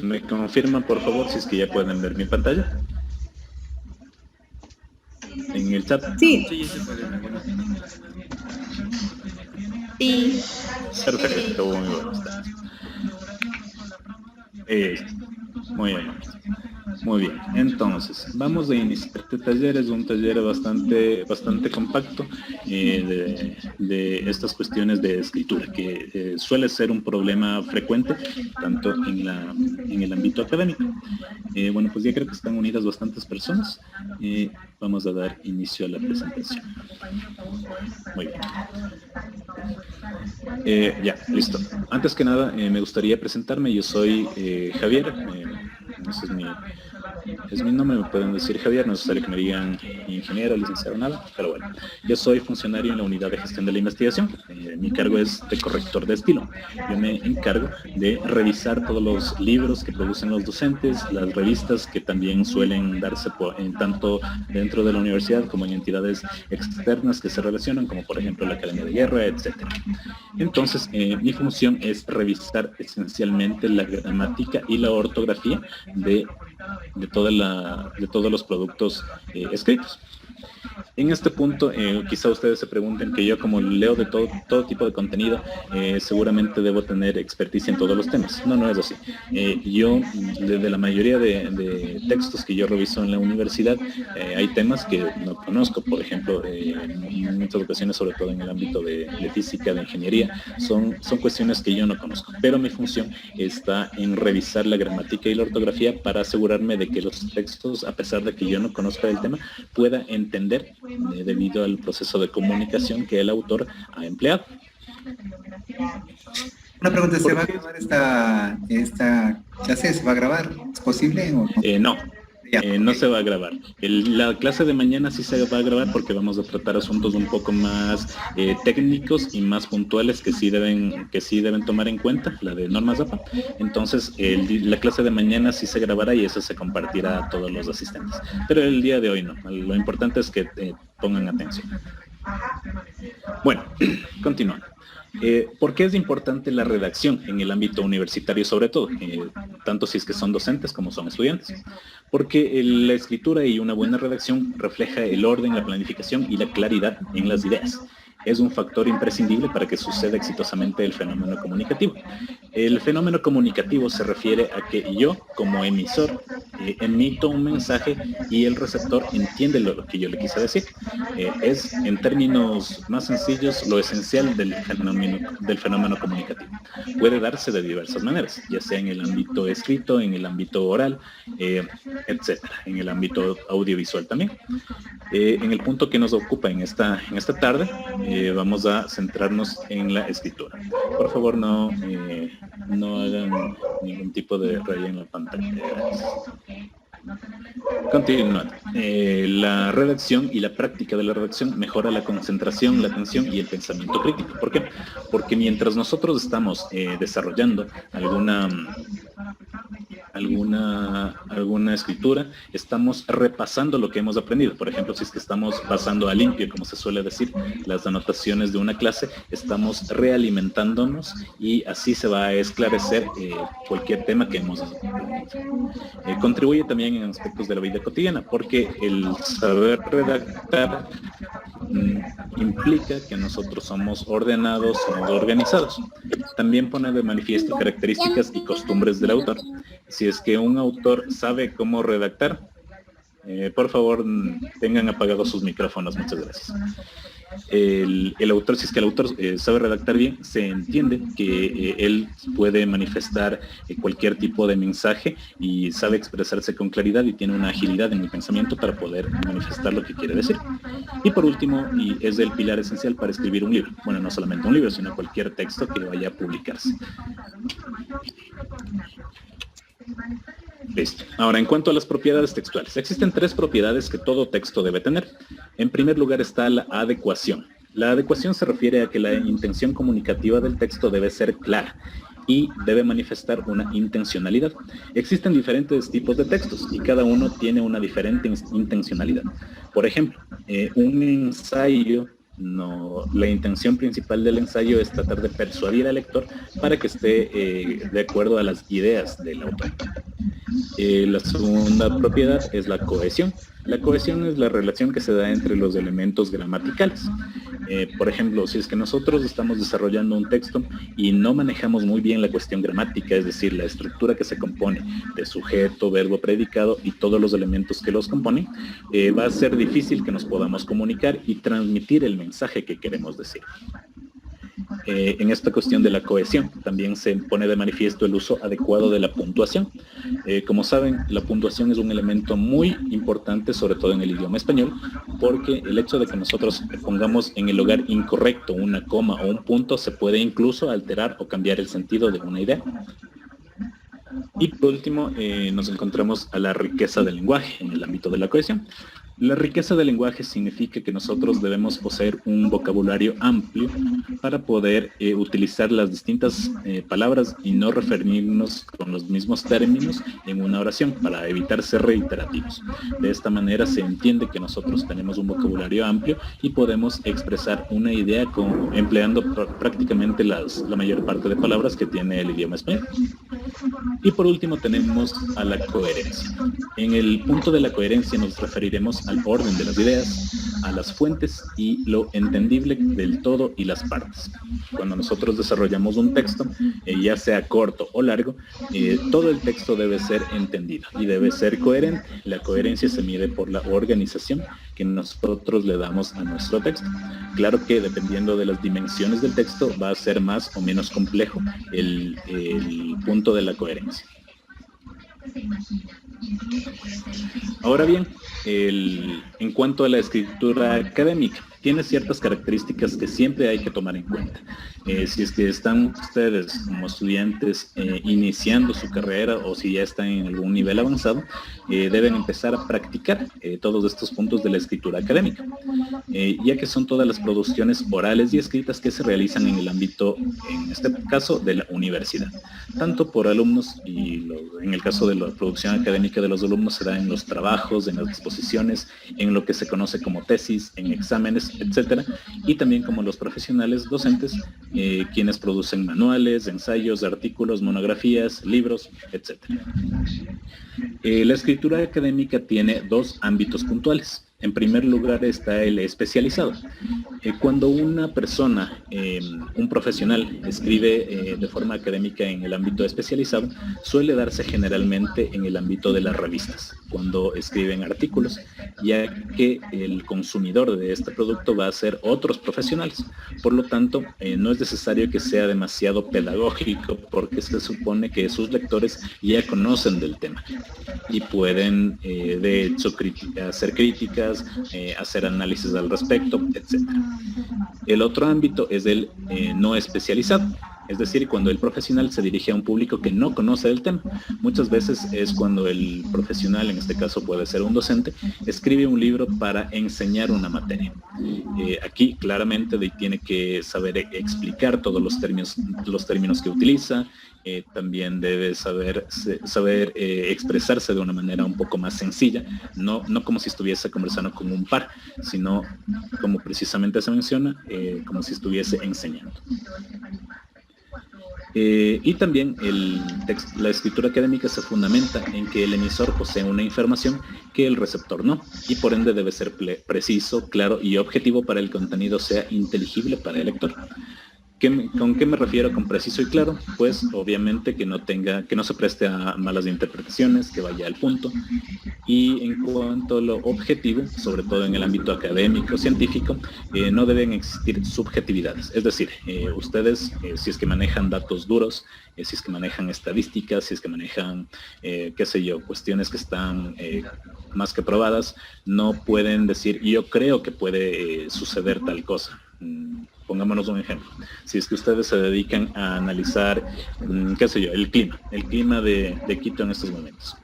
¿Me confirman, por favor, si es que ya pueden ver mi pantalla? En el chat. Sí. Sí, se puede ver. Sí. Perfecto, muy bueno. Muy bien. Muy bien, entonces, vamos a iniciar este taller. Es un taller bastante compacto de estas cuestiones de escritura, que suele ser un problema frecuente, tanto en el ámbito académico. Bueno, pues ya creo que están unidas bastantes personas. Vamos a dar inicio a la presentación. Muy bien. Ya, listo. Antes que nada, me gustaría presentarme. Yo soy Javier. Ese es mi nombre, me pueden decir Javier, no es necesario que me digan ingeniero, licenciado, nada, pero bueno, yo soy funcionario en la unidad de gestión de la investigación. Mi cargo es de corrector de estilo. Yo me encargo de revisar todos los libros que producen los docentes, las revistas que también suelen darse tanto dentro de la universidad como en entidades externas que se relacionan, como por ejemplo la Academia de Guerra, etcétera. Entonces, mi función es revisar esencialmente la gramática y la ortografía de todos los productos escritos. En este punto, quizá ustedes se pregunten que yo, como leo de todo tipo de contenido, seguramente debo tener experticia en todos los temas. No es así. Yo, desde la mayoría de textos que yo reviso en la universidad, hay temas que no conozco. Por ejemplo, en muchas ocasiones, sobre todo en el ámbito de física, de ingeniería, son cuestiones que yo no conozco. Pero mi función está en revisar la gramática y la ortografía para asegurarme de que los textos, a pesar de que yo no conozca el tema, pueda entender debido al proceso de comunicación que el autor ha empleado. Una pregunta, ¿se va a grabar esta clase? ¿Se va a grabar? ¿Es posible? ¿O no? No se va a grabar. La clase de mañana sí se va a grabar porque vamos a tratar asuntos un poco más técnicos y más puntuales que sí deben tomar en cuenta, la de normas APA. Entonces, la clase de mañana sí se grabará y eso se compartirá a todos los asistentes. Pero el día de hoy no. Lo importante es que pongan atención. Bueno, continuando. ¿Por qué es importante la redacción en el ámbito universitario, sobre todo? Tanto si es que son docentes como son estudiantes. Porque la escritura y una buena redacción refleja el orden, la planificación y la claridad en las ideas. Es un factor imprescindible para que suceda exitosamente el fenómeno comunicativo. El fenómeno comunicativo se refiere a que yo, como emisor, emito un mensaje y el receptor entiende lo que yo le quise decir. Es, en términos más sencillos, lo esencial del fenómeno comunicativo. Puede darse de diversas maneras, ya sea en el ámbito escrito, en el ámbito oral, etcétera, en el ámbito audiovisual también. En el punto que nos ocupa en esta tarde, vamos a centrarnos en la escritura. Por favor, no hagan ningún tipo de raya en la pantalla. Continuando. La redacción y la práctica de la redacción mejora la concentración, la atención y el pensamiento crítico. ¿Por qué? Porque mientras nosotros estamos desarrollando alguna escritura, estamos repasando lo que hemos aprendido. Por ejemplo, si es que estamos pasando a limpio, como se suele decir, las anotaciones de una clase, estamos realimentándonos y así se va a esclarecer cualquier tema que hemos aprendido. Contribuye también en aspectos de la vida cotidiana, porque el saber redactar implica que nosotros somos ordenados, somos organizados. También pone de manifiesto características y costumbres del autor. Si es que un autor sabe cómo redactar, por favor, tengan apagados sus micrófonos. Muchas gracias. El autor, si es que el autor sabe redactar bien, se entiende que él puede manifestar cualquier tipo de mensaje y sabe expresarse con claridad y tiene una agilidad en el pensamiento para poder manifestar lo que quiere decir. Y por último, y es el pilar esencial para escribir un libro. Bueno, no solamente un libro, sino cualquier texto que vaya a publicarse. Listo. Ahora, en cuanto a las propiedades textuales, existen 3 propiedades que todo texto debe tener. En primer lugar está la adecuación. La adecuación se refiere a que la intención comunicativa del texto debe ser clara y debe manifestar una intencionalidad. Existen diferentes tipos de textos y cada uno tiene una diferente intencionalidad. Por ejemplo, un ensayo No, la intención principal del ensayo es tratar de persuadir al lector para que esté de acuerdo a las ideas del autor. La segunda propiedad es la cohesión. La cohesión es la relación que se da entre los elementos gramaticales. Por ejemplo, si es que nosotros estamos desarrollando un texto y no manejamos muy bien la cuestión gramática, es decir, la estructura que se compone de sujeto, verbo, predicado y todos los elementos que los componen, va a ser difícil que nos podamos comunicar y transmitir el mensaje que queremos decir. En esta cuestión de la cohesión también se pone de manifiesto el uso adecuado de la puntuación. Como saben, la puntuación es un elemento muy importante, sobre todo en el idioma español, porque el hecho de que nosotros pongamos en el lugar incorrecto una coma o un punto se puede incluso alterar o cambiar el sentido de una idea. Y por último, nos encontramos a la riqueza del lenguaje en el ámbito de la cohesión. La riqueza del lenguaje significa que nosotros debemos poseer un vocabulario amplio para poder utilizar las distintas palabras y no referirnos con los mismos términos en una oración para evitar ser reiterativos. De esta manera se entiende que nosotros tenemos un vocabulario amplio y podemos expresar una idea empleando prácticamente la mayor parte de palabras que tiene el idioma español. Y por último tenemos a la coherencia. En el punto de la coherencia nos referiremos al orden de las ideas, a las fuentes y lo entendible del todo y las partes. Cuando nosotros desarrollamos un texto, ya sea corto o largo, todo el texto debe ser entendido y debe ser coherente. La coherencia se mide por la organización que nosotros le damos a nuestro texto. Claro que dependiendo de las dimensiones del texto va a ser más o menos complejo el punto de la coherencia. Ahora bien, en cuanto a la escritura académica, tiene ciertas características que siempre hay que tomar en cuenta. Si es que están ustedes como estudiantes iniciando su carrera o si ya están en algún nivel avanzado, deben empezar a practicar todos estos puntos de la escritura académica, ya que son todas las producciones orales y escritas que se realizan en el ámbito, en este caso, de la universidad, tanto por alumnos y en el caso de la producción académica de los alumnos se da en los trabajos, en las exposiciones, en lo que se conoce como tesis, en exámenes, etcétera, y también como los profesionales docentes, quienes producen manuales, ensayos, artículos, monografías, libros, etcétera. La escritura académica tiene dos ámbitos puntuales. En primer lugar está el especializado. Cuando una persona, un profesional, escribe de forma académica en el ámbito especializado, suele darse generalmente en el ámbito de las revistas, cuando escriben artículos, ya que el consumidor de este producto va a ser otros profesionales. Por lo tanto, no es necesario que sea demasiado pedagógico, porque se supone que sus lectores ya conocen del tema y pueden, de hecho, hacer críticas, hacer análisis al respecto, etc. El otro ámbito es el no especializado, es decir, cuando el profesional se dirige a un público que no conoce del tema. Muchas veces es cuando el profesional, en este caso puede ser un docente, escribe un libro para enseñar una materia. Aquí claramente tiene que saber explicar todos los términos que utiliza. También debe saber expresarse de una manera un poco más sencilla, no como si estuviese conversando con un par, sino como precisamente se menciona, como si estuviese enseñando. Y también la escritura académica se fundamenta en que el emisor posee una información que el receptor no, y por ende debe ser preciso, claro y objetivo para el contenido sea inteligible para el lector. ¿Con qué me refiero con preciso y claro? Pues obviamente que no se preste a malas interpretaciones, que vaya al punto. Y en cuanto a lo objetivo, sobre todo en el ámbito académico, científico, no deben existir subjetividades. Es decir, ustedes, si es que manejan datos duros, si es que manejan estadísticas, si es que manejan, cuestiones que están más que probadas, no pueden decir, yo creo que puede suceder tal cosa. Pongámonos un ejemplo. Si es que ustedes se dedican a analizar, el clima de Quito en estos momentos.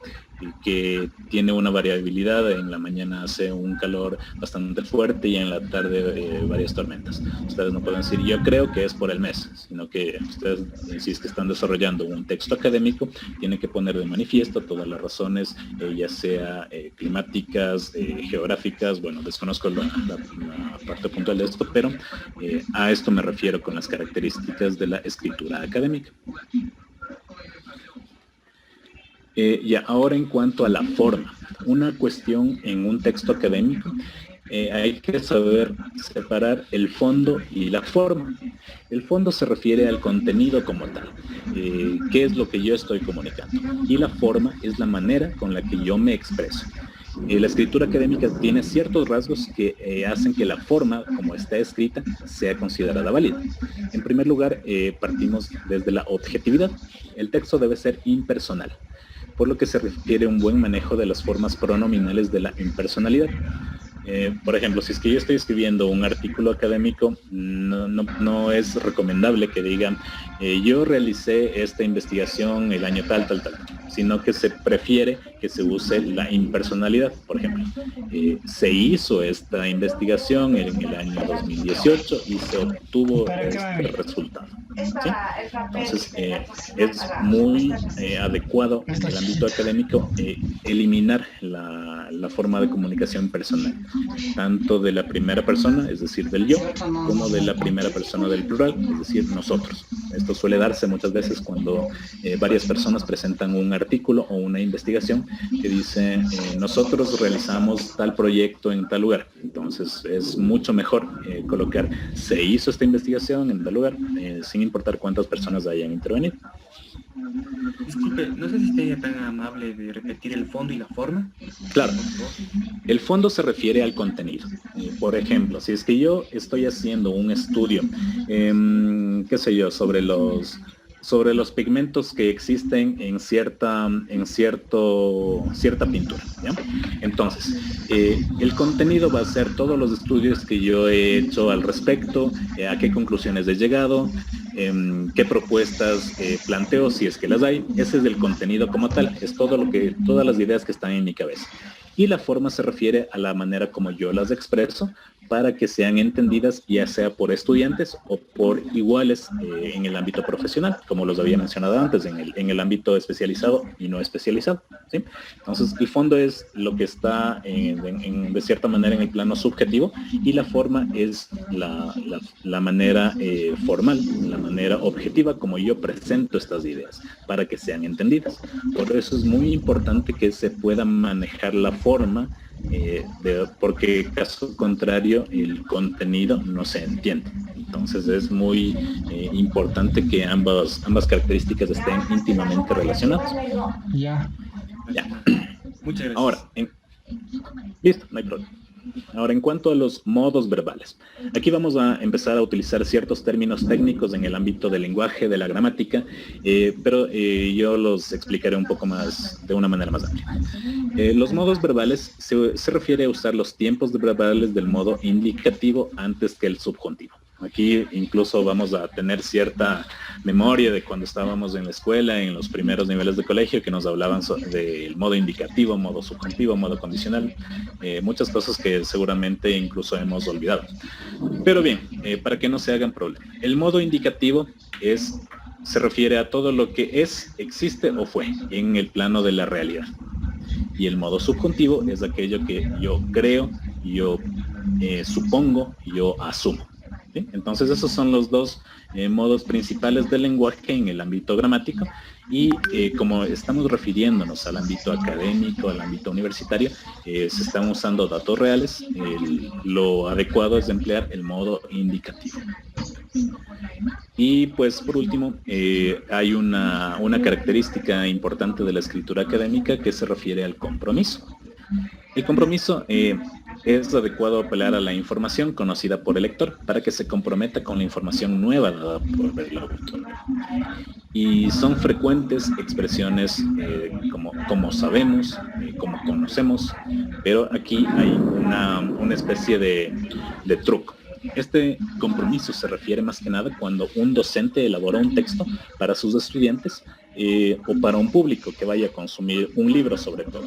que tiene una variabilidad. En la mañana hace un calor bastante fuerte y en la tarde varias tormentas. Ustedes no pueden decir yo creo que es por el mes, sino que ustedes, si es que están desarrollando un texto académico, tienen que poner de manifiesto todas las razones, ya sea climáticas, geográficas. Bueno, desconozco la parte puntual de esto, pero a esto me refiero con las características de la escritura académica. Y ahora, en cuanto a la forma, una cuestión en un texto académico, hay que saber separar el fondo y la forma. El fondo se refiere al contenido como tal, qué es lo que yo estoy comunicando, y la forma es la manera con la que yo me expreso. La escritura académica tiene ciertos rasgos que hacen que la forma, como está escrita, sea considerada válida. En primer lugar, partimos desde la objetividad. El texto debe ser impersonal, por lo que se refiere a un buen manejo de las formas pronominales de la impersonalidad. Por ejemplo, si es que yo estoy escribiendo un artículo académico, no es recomendable que digan yo realicé esta investigación el año tal, sino que se prefiere que se use la impersonalidad. Por ejemplo, se hizo esta investigación en el año 2018 y se obtuvo este resultado, ¿sí? Entonces, es muy adecuado en el ámbito académico eliminar la forma de comunicación personal, tanto de la primera persona, es decir, del yo, como de la primera persona del plural, es decir, nosotros. Esto suele darse muchas veces cuando varias personas presentan un artículo o una investigación que dice nosotros realizamos tal proyecto en tal lugar. Entonces es mucho mejor colocar se hizo esta investigación en tal lugar, sin importar cuántas personas hayan intervenido. Disculpe, no sé si sería tan amable de repetir el fondo y la forma. Claro, el fondo se refiere al contenido. Por ejemplo, si es que yo estoy haciendo un estudio, qué sé yo, sobre los pigmentos que existen en cierta pintura, ¿ya? Entonces, el contenido va a ser todos los estudios que yo he hecho al respecto, a qué conclusiones he llegado, qué propuestas planteo, si es que las hay. Ese es el contenido como tal, es todas las ideas que están en mi cabeza. Y la forma se refiere a la manera como yo las expreso para que sean entendidas, ya sea por estudiantes o por iguales en el ámbito profesional, como los había mencionado antes, en el ámbito especializado y no especializado, ¿sí? Entonces, el fondo es lo que está de cierta manera en el plano subjetivo, y la forma es la manera formal, la manera objetiva como yo presento estas ideas para que sean entendidas. Por eso es muy importante que se pueda manejar la forma, porque caso contrario el contenido no se entiende. Entonces es muy importante que ambas características estén íntimamente relacionadas. Ya. Muchas gracias. Ahora, listo, no hay problema. Ahora, en cuanto a los modos verbales, aquí vamos a empezar a utilizar ciertos términos técnicos en el ámbito del lenguaje, de la gramática, pero yo los explicaré un poco más, de una manera más amplia. Los modos verbales se refiere a usar los tiempos verbales del modo indicativo antes que el subjuntivo. Aquí incluso vamos a tener cierta memoria de cuando estábamos en la escuela, en los primeros niveles de colegio, que nos hablaban del modo indicativo, modo subjuntivo, modo condicional, muchas cosas que seguramente incluso hemos olvidado. Pero bien, para que no se hagan problemas. El modo indicativo se refiere a todo lo que es, existe o fue en el plano de la realidad. Y el modo subjuntivo es aquello que yo creo, yo supongo, yo asumo. ¿Sí? Entonces esos son los dos modos principales del lenguaje en el ámbito gramático, y como estamos refiriéndonos al ámbito académico, al ámbito universitario, se están usando datos reales, lo adecuado es emplear el modo indicativo. Y pues por último, hay una característica importante de la escritura académica que se refiere al compromiso. El compromiso es adecuado apelar a la información conocida por el lector para que se comprometa con la información nueva dada por el autor. Y son frecuentes expresiones como sabemos, como conocemos, pero aquí hay una especie de truco. Este compromiso se refiere más que nada cuando un docente elabora un texto para sus estudiantes o para un público que vaya a consumir un libro sobre todo.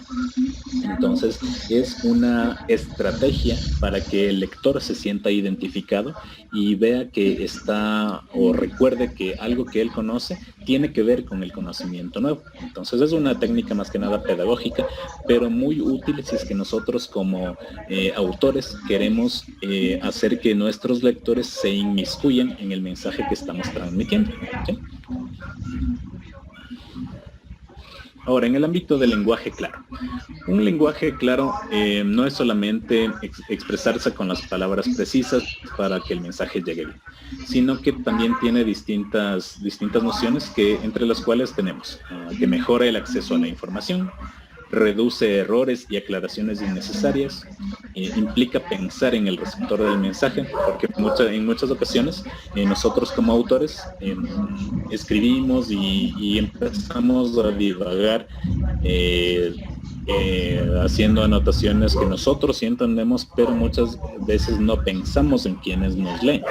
Entonces es una estrategia para que el lector se sienta identificado y vea que está o recuerde que algo que él conoce tiene que ver con el conocimiento nuevo. Entonces es una técnica más que nada pedagógica, pero muy útil si es que nosotros como autores queremos hacer que nuestros lectores se inmiscuyan en el mensaje que estamos transmitiendo, ¿sí? Ahora, en el ámbito del lenguaje claro. Un lenguaje claro no es solamente expresarse con las palabras precisas para que el mensaje llegue bien, sino que también tiene distintas nociones entre las cuales tenemos que mejora el acceso a la información, reduce errores y aclaraciones innecesarias, implica pensar en el receptor del mensaje, porque en muchas ocasiones nosotros como autores escribimos y empezamos a divagar haciendo anotaciones que nosotros sí entendemos, pero muchas veces no pensamos en quienes nos leen,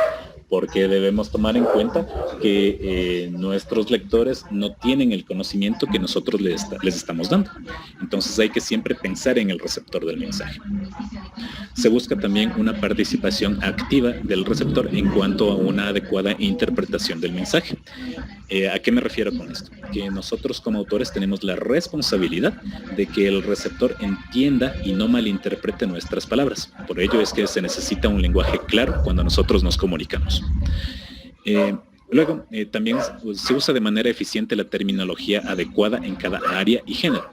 porque debemos tomar en cuenta que nuestros lectores no tienen el conocimiento que nosotros les estamos dando. Entonces hay que siempre pensar en el receptor del mensaje. Se busca también una participación activa del receptor en cuanto a una adecuada interpretación del mensaje. ¿A qué me refiero con esto? Que nosotros como autores tenemos la responsabilidad de que el receptor entienda y no malinterprete nuestras palabras. Por ello es que se necesita un lenguaje claro cuando nosotros nos comunicamos. Luego, también se usa de manera eficiente la terminología adecuada en cada área y género.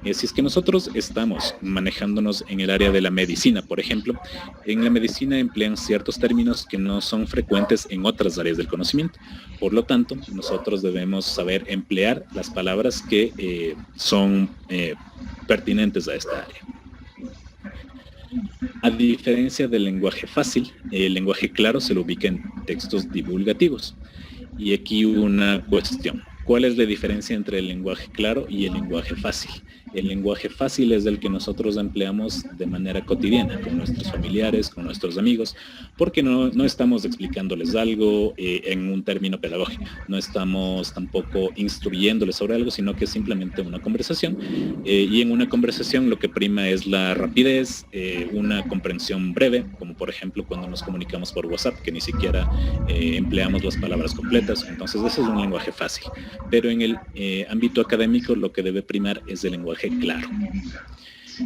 Si es que nosotros estamos manejándonos en el área de la medicina, por ejemplo, en la medicina emplean ciertos términos que no son frecuentes en otras áreas del conocimiento. Por lo tanto, nosotros debemos saber emplear las palabras que son pertinentes a esta área. A diferencia del lenguaje fácil, el lenguaje claro se lo ubica en textos divulgativos. Y aquí una cuestión. ¿Cuál es la diferencia entre el lenguaje claro y el lenguaje fácil? El lenguaje fácil es el que nosotros empleamos de manera cotidiana, con nuestros familiares, con nuestros amigos, porque no estamos explicándoles algo en un término pedagógico, no estamos tampoco instruyéndoles sobre algo, sino que es simplemente una conversación, y en una conversación lo que prima es la rapidez, una comprensión breve, como por ejemplo cuando nos comunicamos por WhatsApp, que ni siquiera empleamos las palabras completas. Entonces ese es un lenguaje fácil, pero en el ámbito académico lo que debe primar es el lenguaje claro.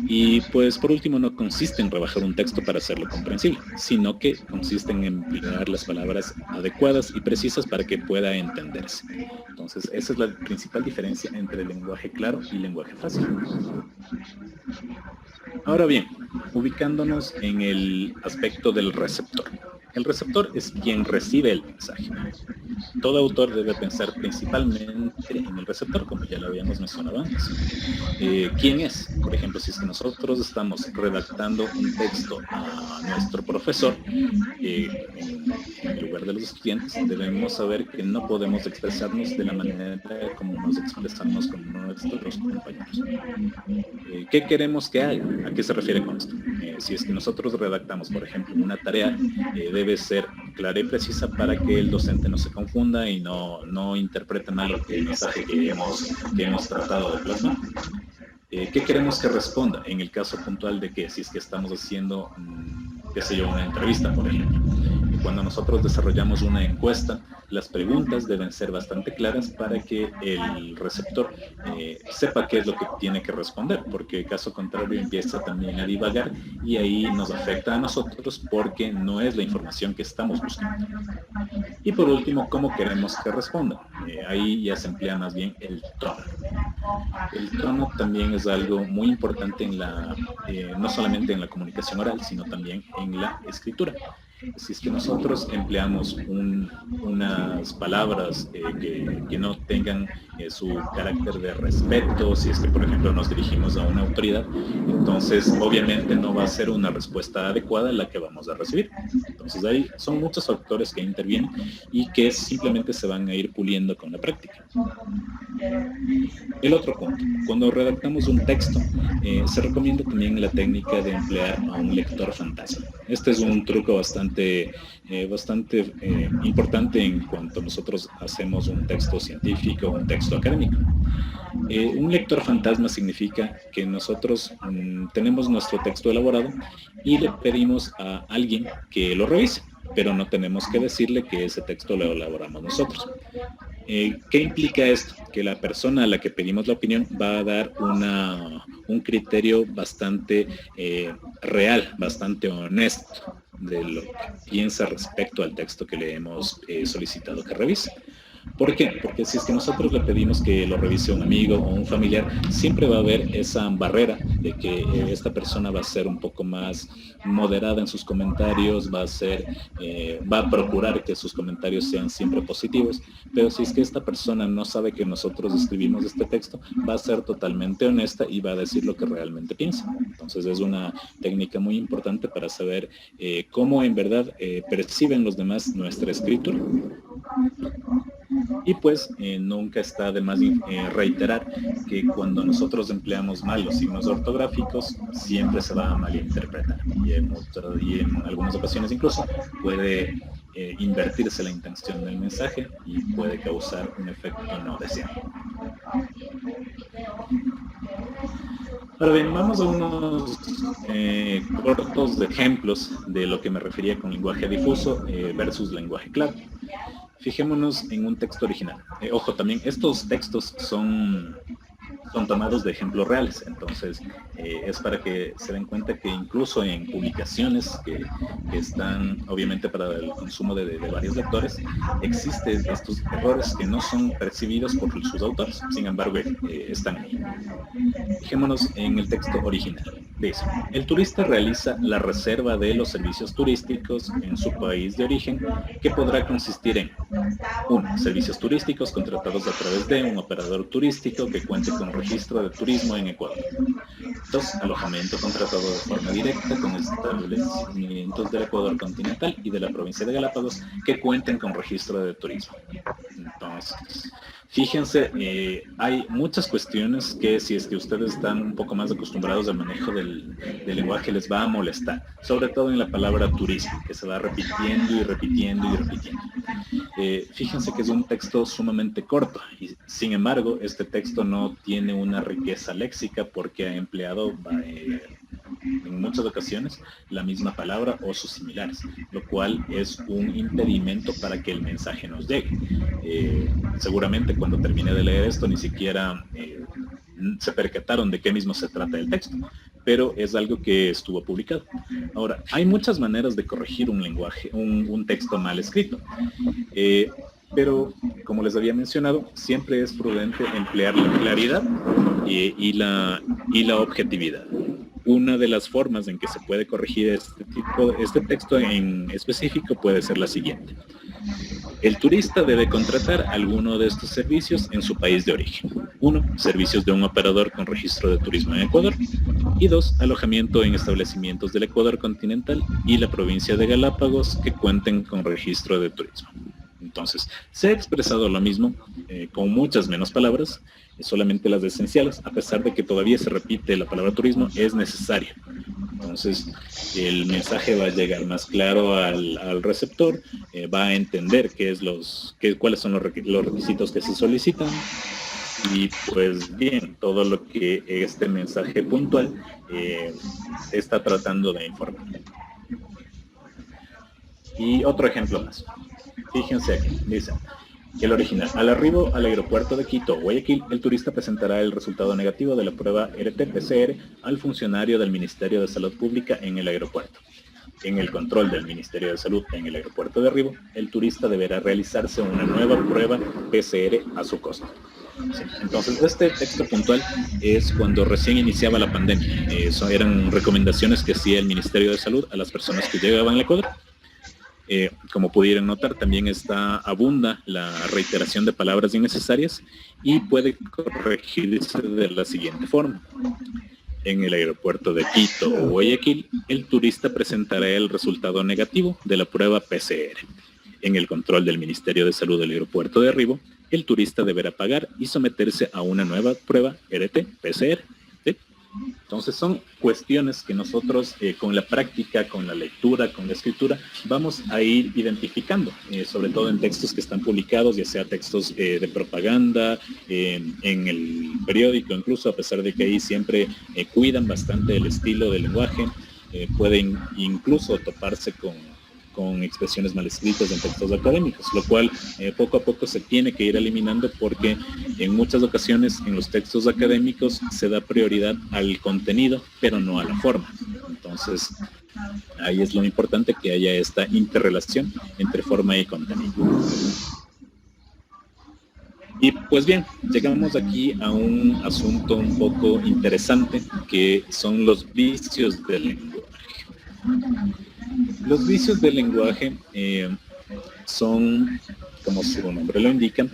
Y pues por último no consiste en rebajar un texto para hacerlo comprensible, sino que consiste en emplear las palabras adecuadas y precisas para que pueda entenderse. Entonces esa es la principal diferencia entre el lenguaje claro y el lenguaje fácil. Ahora bien, ubicándonos en el aspecto del receptor. El receptor es quien recibe el mensaje. Todo autor debe pensar principalmente en el receptor, como ya lo habíamos mencionado antes. ¿Quién es? Por ejemplo, si es que nosotros estamos redactando un texto a nuestro profesor, en lugar de los estudiantes, debemos saber que no podemos expresarnos de la manera como nos expresamos con nuestros compañeros. ¿Qué queremos que haga? ¿A qué se refiere con esto? Si es que nosotros redactamos, por ejemplo, una tarea, debe ser clara y precisa para que el docente no se confunda y no interprete mal el mensaje que hemos tratado de plasmar. ¿Qué queremos que responda? En el caso puntual de que si es que estamos haciendo, qué sé yo, una entrevista, por ejemplo. Cuando nosotros desarrollamos una encuesta, las preguntas deben ser bastante claras para que el receptor sepa qué es lo que tiene que responder, porque caso contrario empieza también a divagar y ahí nos afecta a nosotros porque no es la información que estamos buscando. Y por último, ¿cómo queremos que responda? Ahí ya se emplea más bien el tono. El tono también es algo muy importante en no solamente en la comunicación oral, sino también en la escritura. Si es que nosotros empleamos unas palabras que no tengan su carácter de respeto, si es que por ejemplo nos dirigimos a una autoridad, entonces obviamente no va a ser una respuesta adecuada la que vamos a recibir. Entonces ahí son muchos factores que intervienen y que simplemente se van a ir puliendo con la práctica. El otro punto, cuando redactamos un texto, se recomienda también la técnica de emplear a un lector fantasma. Este es un truco bastante bastante importante en cuanto nosotros hacemos un texto científico, un texto académico. Un lector fantasma significa que nosotros tenemos nuestro texto elaborado y le pedimos a alguien que lo revise, pero no tenemos que decirle que ese texto lo elaboramos nosotros. ¿Qué implica esto? Que la persona a la que pedimos la opinión va a dar un criterio bastante real, bastante honesto de lo que piensa respecto al texto que le hemos solicitado que revise. ¿Por qué? Porque si es que nosotros le pedimos que lo revise un amigo o un familiar, siempre va a haber esa barrera de que esta persona va a ser un poco más moderada en sus comentarios, va a procurar que sus comentarios sean siempre positivos, pero si es que esta persona no sabe que nosotros escribimos este texto, va a ser totalmente honesta y va a decir lo que realmente piensa. Entonces es una técnica muy importante para saber cómo en verdad perciben los demás nuestra escritura. Y pues nunca está de más reiterar que cuando nosotros empleamos mal los signos ortográficos, siempre se va a malinterpretar. Y en algunas ocasiones incluso puede invertirse la intención del mensaje y puede causar un efecto no deseado. Ahora bien, vamos a unos cortos ejemplos de lo que me refería con lenguaje difuso versus lenguaje claro. Fijémonos en un texto original. Ojo, también estos textos son tomados de ejemplos reales, entonces es para que se den cuenta que incluso en publicaciones que están obviamente para el consumo de varios lectores, existen estos errores que no son percibidos por sus autores, sin embargo están ahí. Fijémonos en el texto original. Dice: el turista realiza la reserva de los servicios turísticos en su país de origen, que podrá consistir en 1. Servicios turísticos contratados a través de un operador turístico que cuente con registro de turismo en Ecuador. 2. Alojamiento contratado de forma directa con establecimientos del Ecuador continental y de la provincia de Galápagos que cuenten con registro de turismo. Entonces, fíjense, hay muchas cuestiones que si es que ustedes están un poco más acostumbrados al manejo del lenguaje les va a molestar, sobre todo en la palabra turismo, que se va repitiendo y repitiendo y repitiendo. Fíjense que es un texto sumamente corto y sin embargo este texto no tiene una riqueza léxica porque ha empleado en muchas ocasiones la misma palabra o sus similares, lo cual es un impedimento para que el mensaje nos llegue. Seguramente cuando termine de leer esto ni siquiera se percataron de qué mismo se trata el texto, pero es algo que estuvo publicado. Ahora, hay muchas maneras de corregir un lenguaje, un texto mal escrito, pero como les había mencionado, siempre es prudente emplear la claridad y la objetividad. Una de las formas en que se puede corregir este texto en específico puede ser la siguiente: el turista debe contratar alguno de estos servicios en su país de origen. 1. Servicios de un operador con registro de turismo en Ecuador. Y 2. Alojamiento en establecimientos del Ecuador continental y la provincia de Galápagos que cuenten con registro de turismo. Entonces, se ha expresado lo mismo con muchas menos palabras, solamente las esenciales, a pesar de que todavía se repite la palabra turismo, es necesario. Entonces, el mensaje va a llegar más claro al receptor, va a entender cuáles son los requisitos que se solicitan, y pues bien, todo lo que este mensaje puntual está tratando de informar. Y otro ejemplo más. Fíjense aquí, dice: el original. Al arribo al aeropuerto de Quito o Guayaquil, el turista presentará el resultado negativo de la prueba RT-PCR al funcionario del Ministerio de Salud Pública en el aeropuerto. En el control del Ministerio de Salud en el aeropuerto de arribo, el turista deberá realizarse una nueva prueba PCR a su costo. Sí. Entonces, este texto puntual es cuando recién iniciaba la pandemia. Eran recomendaciones que hacía el Ministerio de Salud a las personas que llegaban al Ecuador. Como pudieron notar, también abunda la reiteración de palabras innecesarias y puede corregirse de la siguiente forma: en el aeropuerto de Quito o Guayaquil, el turista presentará el resultado negativo de la prueba PCR. En el control del Ministerio de Salud del aeropuerto de arribo, el turista deberá pagar y someterse a una nueva prueba RT-PCR. ¿Sí? Entonces son cuestiones que nosotros con la práctica, con la lectura, con la escritura, vamos a ir identificando, sobre todo en textos que están publicados, ya sea textos de propaganda, en el periódico, incluso a pesar de que ahí siempre cuidan bastante el estilo del lenguaje, pueden incluso toparse con expresiones mal escritas en textos académicos, lo cual poco a poco se tiene que ir eliminando porque en muchas ocasiones en los textos académicos se da prioridad al contenido, pero no a la forma. Entonces, ahí es lo importante que haya esta interrelación entre forma y contenido. Y pues bien, llegamos aquí a un asunto un poco interesante que son los vicios del lenguaje. Los vicios del lenguaje son, como su nombre lo indica,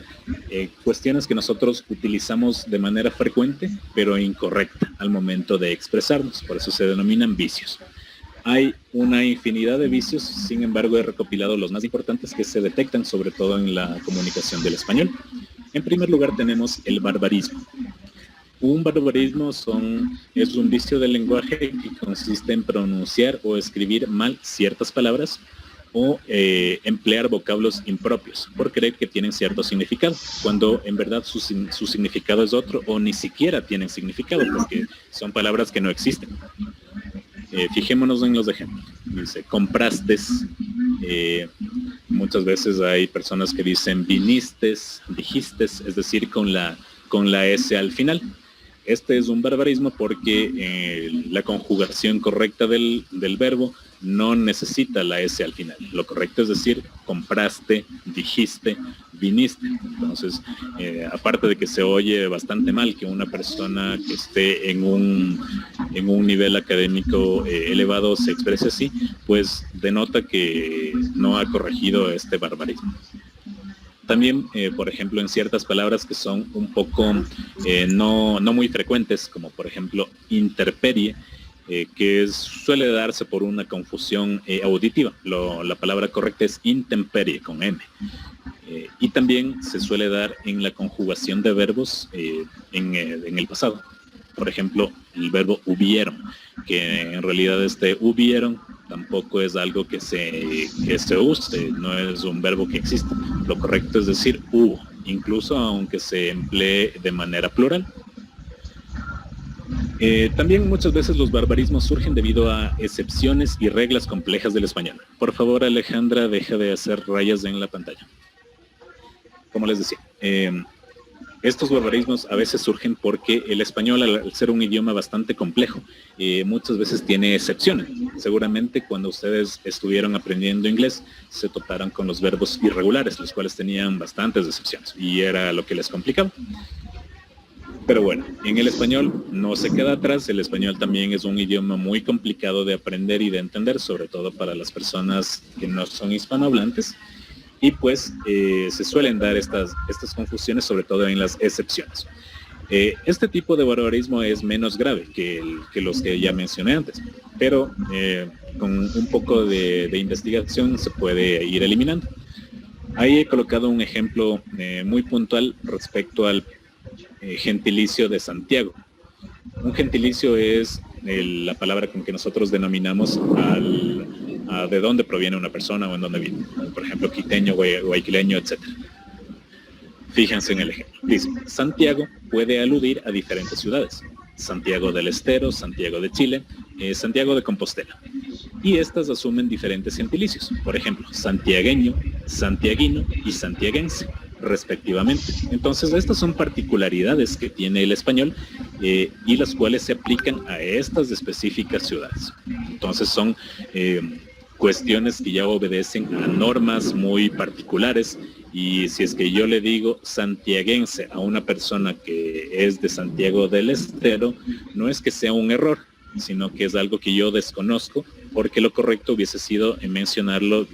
cuestiones que nosotros utilizamos de manera frecuente, pero incorrecta al momento de expresarnos. Por eso se denominan vicios. Hay una infinidad de vicios, sin embargo he recopilado los más importantes que se detectan, sobre todo en la comunicación del español. En primer lugar tenemos el barbarismo. Un barbarismo es un vicio del lenguaje que consiste en pronunciar o escribir mal ciertas palabras o emplear vocablos impropios por creer que tienen cierto significado, cuando en verdad su significado es otro o ni siquiera tienen significado porque son palabras que no existen. Fijémonos en los ejemplos. Dice, compraste, muchas veces hay personas que dicen vinistes, dijiste, es decir, con la S al final. Este es un barbarismo porque la conjugación correcta del verbo no necesita la S al final. Lo correcto es decir, compraste, dijiste, viniste. Entonces, aparte de que se oye bastante mal que una persona que esté en un nivel académico elevado se exprese así, pues denota que no ha corregido este barbarismo. También, por ejemplo, en ciertas palabras que son un poco no muy frecuentes, como por ejemplo interperie, que suele darse por una confusión auditiva. La palabra correcta es intemperie, con M. Y también se suele dar en la conjugación de verbos en el pasado. Por ejemplo, el verbo hubieron, que en realidad hubieron tampoco es algo que se use, no es un verbo que existe. Lo correcto es decir hubo, incluso aunque se emplee de manera plural. También muchas veces los barbarismos surgen debido a excepciones y reglas complejas del español. Por favor, Alejandra, deja de hacer rayas en la pantalla. Como les decía, estos barbarismos a veces surgen porque el español, al ser un idioma bastante complejo, muchas veces tiene excepciones. Seguramente cuando ustedes estuvieron aprendiendo inglés, se toparon con los verbos irregulares, los cuales tenían bastantes excepciones, y era lo que les complicaba. Pero bueno, en el español no se queda atrás. El español también es un idioma muy complicado de aprender y de entender, sobre todo para las personas que no son hispanohablantes. Y pues se suelen dar estas confusiones, sobre todo en las excepciones. Este tipo de barbarismo es menos grave que los que ya mencioné antes, pero con un poco de investigación se puede ir eliminando. Ahí he colocado un ejemplo muy puntual respecto al gentilicio de Santiago. Un gentilicio es la palabra con que nosotros denominamos de dónde proviene una persona o en dónde vive. Por ejemplo, quiteño, guayaquileño, etc. Fíjense en el ejemplo. Dice, Santiago puede aludir a diferentes ciudades. Santiago del Estero, Santiago de Chile, Santiago de Compostela. Y estas asumen diferentes gentilicios. Por ejemplo, santiagueño, santiaguino y santiaguense, respectivamente. Entonces, estas son particularidades que tiene el español y las cuales se aplican a estas específicas ciudades. Entonces, son cuestiones que ya obedecen a normas muy particulares, y si es que yo le digo santiaguense a una persona que es de Santiago del Estero, no es que sea un error, sino que es algo que yo desconozco, porque lo correcto hubiese sido mencionarlo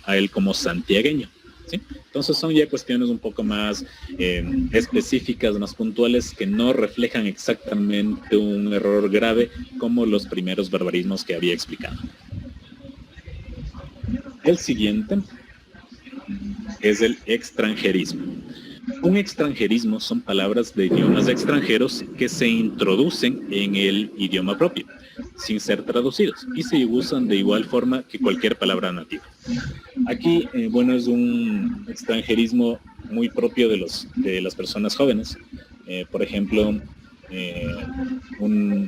a él como santiagueño, ¿sí? Entonces son ya cuestiones un poco más específicas, más puntuales, que no reflejan exactamente un error grave como los primeros barbarismos que había explicado. El siguiente es el extranjerismo. Un extranjerismo son palabras de idiomas extranjeros que se introducen en el idioma propio, sin ser traducidos, y se usan de igual forma que cualquier palabra nativa. Aquí, bueno, es un extranjerismo muy propio de las personas jóvenes. Por ejemplo,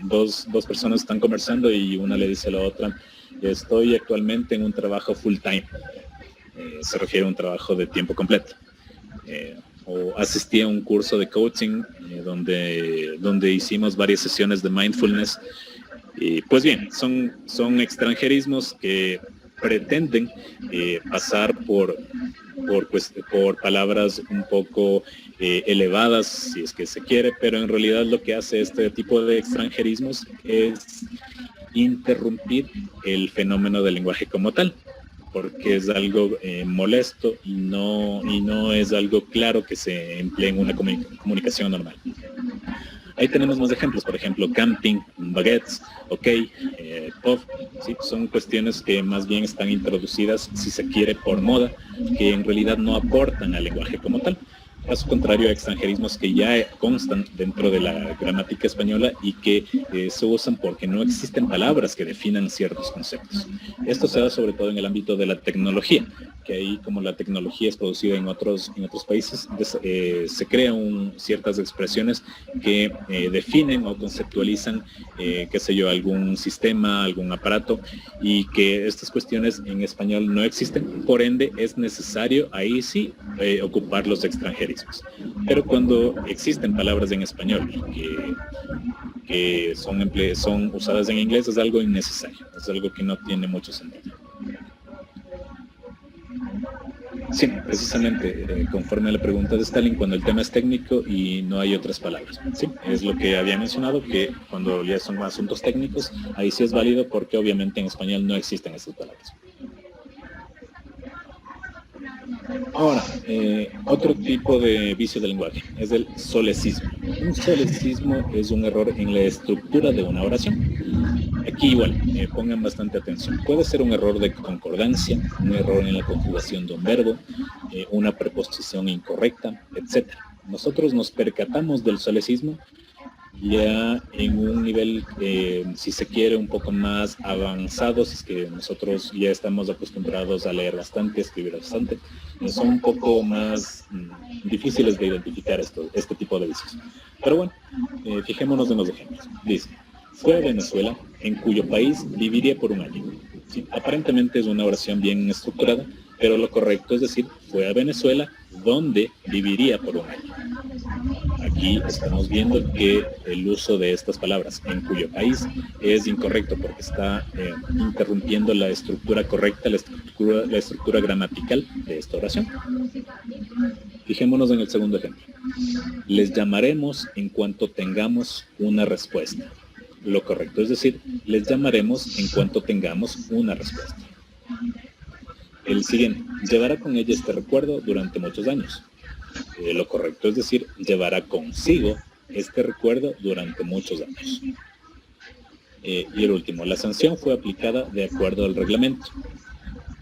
dos personas están conversando y una le dice a la otra: estoy actualmente en un trabajo full time. Se refiere a un trabajo de tiempo completo. O asistí a un curso de coaching donde hicimos varias sesiones de mindfulness. Y pues bien, son extranjerismos que pretenden pasar por palabras un poco elevadas, si es que se quiere, pero en realidad lo que hace este tipo de extranjerismos es interrumpir el fenómeno del lenguaje como tal, porque es algo molesto y no es algo claro que se emplee en una comunicación normal. Ahí tenemos más ejemplos, por ejemplo, camping, baguettes, pop, ¿sí? Son cuestiones que más bien están introducidas, si se quiere, por moda, que en realidad no aportan al lenguaje como tal. Caso contrario a extranjerismos que ya constan dentro de la gramática española y que se usan porque no existen palabras que definan ciertos conceptos. Esto se da sobre todo en el ámbito de la tecnología, que ahí, como la tecnología es producida en otros países, se crean ciertas expresiones que definen o conceptualizan, qué sé yo, algún sistema, algún aparato, y que estas cuestiones en español no existen. Por ende, es necesario ahí sí ocupar los extranjerismos. Pero cuando existen palabras en español que son usadas en inglés, es algo innecesario, es algo que no tiene mucho sentido. Sí, precisamente, conforme a la pregunta de Stalin, cuando el tema es técnico y no hay otras palabras. Sí, es lo que había mencionado, que cuando ya son asuntos técnicos, ahí sí es válido porque obviamente en español no existen esas palabras. Ahora, otro tipo de vicio del lenguaje es el solecismo. Un solecismo es un error en la estructura de una oración. Aquí igual, pongan bastante atención. Puede ser un error de concordancia, un error en la conjugación de un verbo, una preposición incorrecta, etc. Nosotros nos percatamos del solecismo ya en un nivel, si se quiere, un poco más avanzado, si es que nosotros ya estamos acostumbrados a leer bastante, escribir bastante, son un poco más difíciles de identificar este tipo de vicios. Pero bueno, fijémonos en los ejemplos. Dice: fue a Venezuela, en cuyo país viviría por un año. Sí, aparentemente es una oración bien estructurada, pero lo correcto es decir, fue a Venezuela, donde viviría por un año. Aquí estamos viendo que el uso de estas palabras, en cuyo país, es incorrecto porque está interrumpiendo la estructura correcta, la estructura gramatical de esta oración. Fijémonos en el segundo ejemplo. Les llamaremos en cuanto tengamos una respuesta. Lo correcto es decir, les llamaremos en cuanto tengamos una respuesta. El siguiente: llevará con ella este recuerdo durante muchos años. Lo correcto es decir, llevará consigo este recuerdo durante muchos años. Y el último: la sanción fue aplicada de acuerdo al reglamento.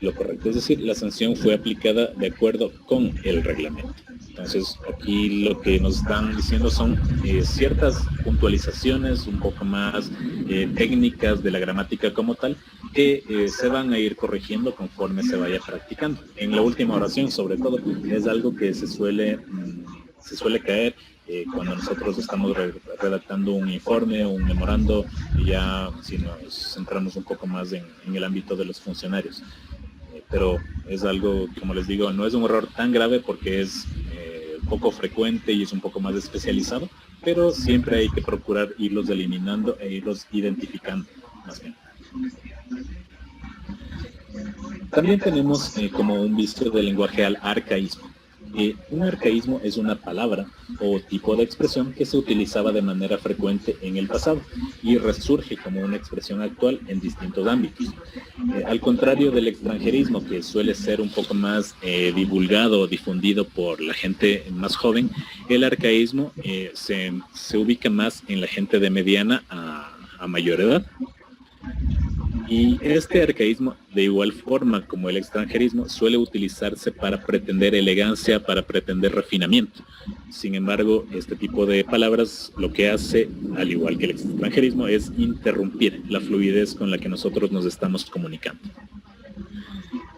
Lo correcto es decir, la sanción fue aplicada de acuerdo con el reglamento. Entonces, aquí lo que nos están diciendo son ciertas puntualizaciones un poco más técnicas de la gramática como tal, que se van a ir corrigiendo conforme se vaya practicando. En la última oración, sobre todo, es algo que se suele caer cuando nosotros estamos redactando un informe o un memorando, y ya si nos centramos un poco más en el ámbito de los funcionarios. Pero es algo, como les digo, no es un error tan grave porque es poco frecuente y es un poco más especializado, pero siempre hay que procurar irlos eliminando e irlos identificando más bien. También tenemos como un vicio del lenguaje al arcaísmo. Un arcaísmo es una palabra o tipo de expresión que se utilizaba de manera frecuente en el pasado y resurge como una expresión actual en distintos ámbitos. Al contrario del extranjerismo, que suele ser un poco más divulgado o difundido por la gente más joven, el arcaísmo se ubica más en la gente de mediana a mayor edad. Y este arcaísmo, de igual forma como el extranjerismo, suele utilizarse para pretender elegancia, para pretender refinamiento. Sin embargo, este tipo de palabras lo que hace, al igual que el extranjerismo, es interrumpir la fluidez con la que nosotros nos estamos comunicando.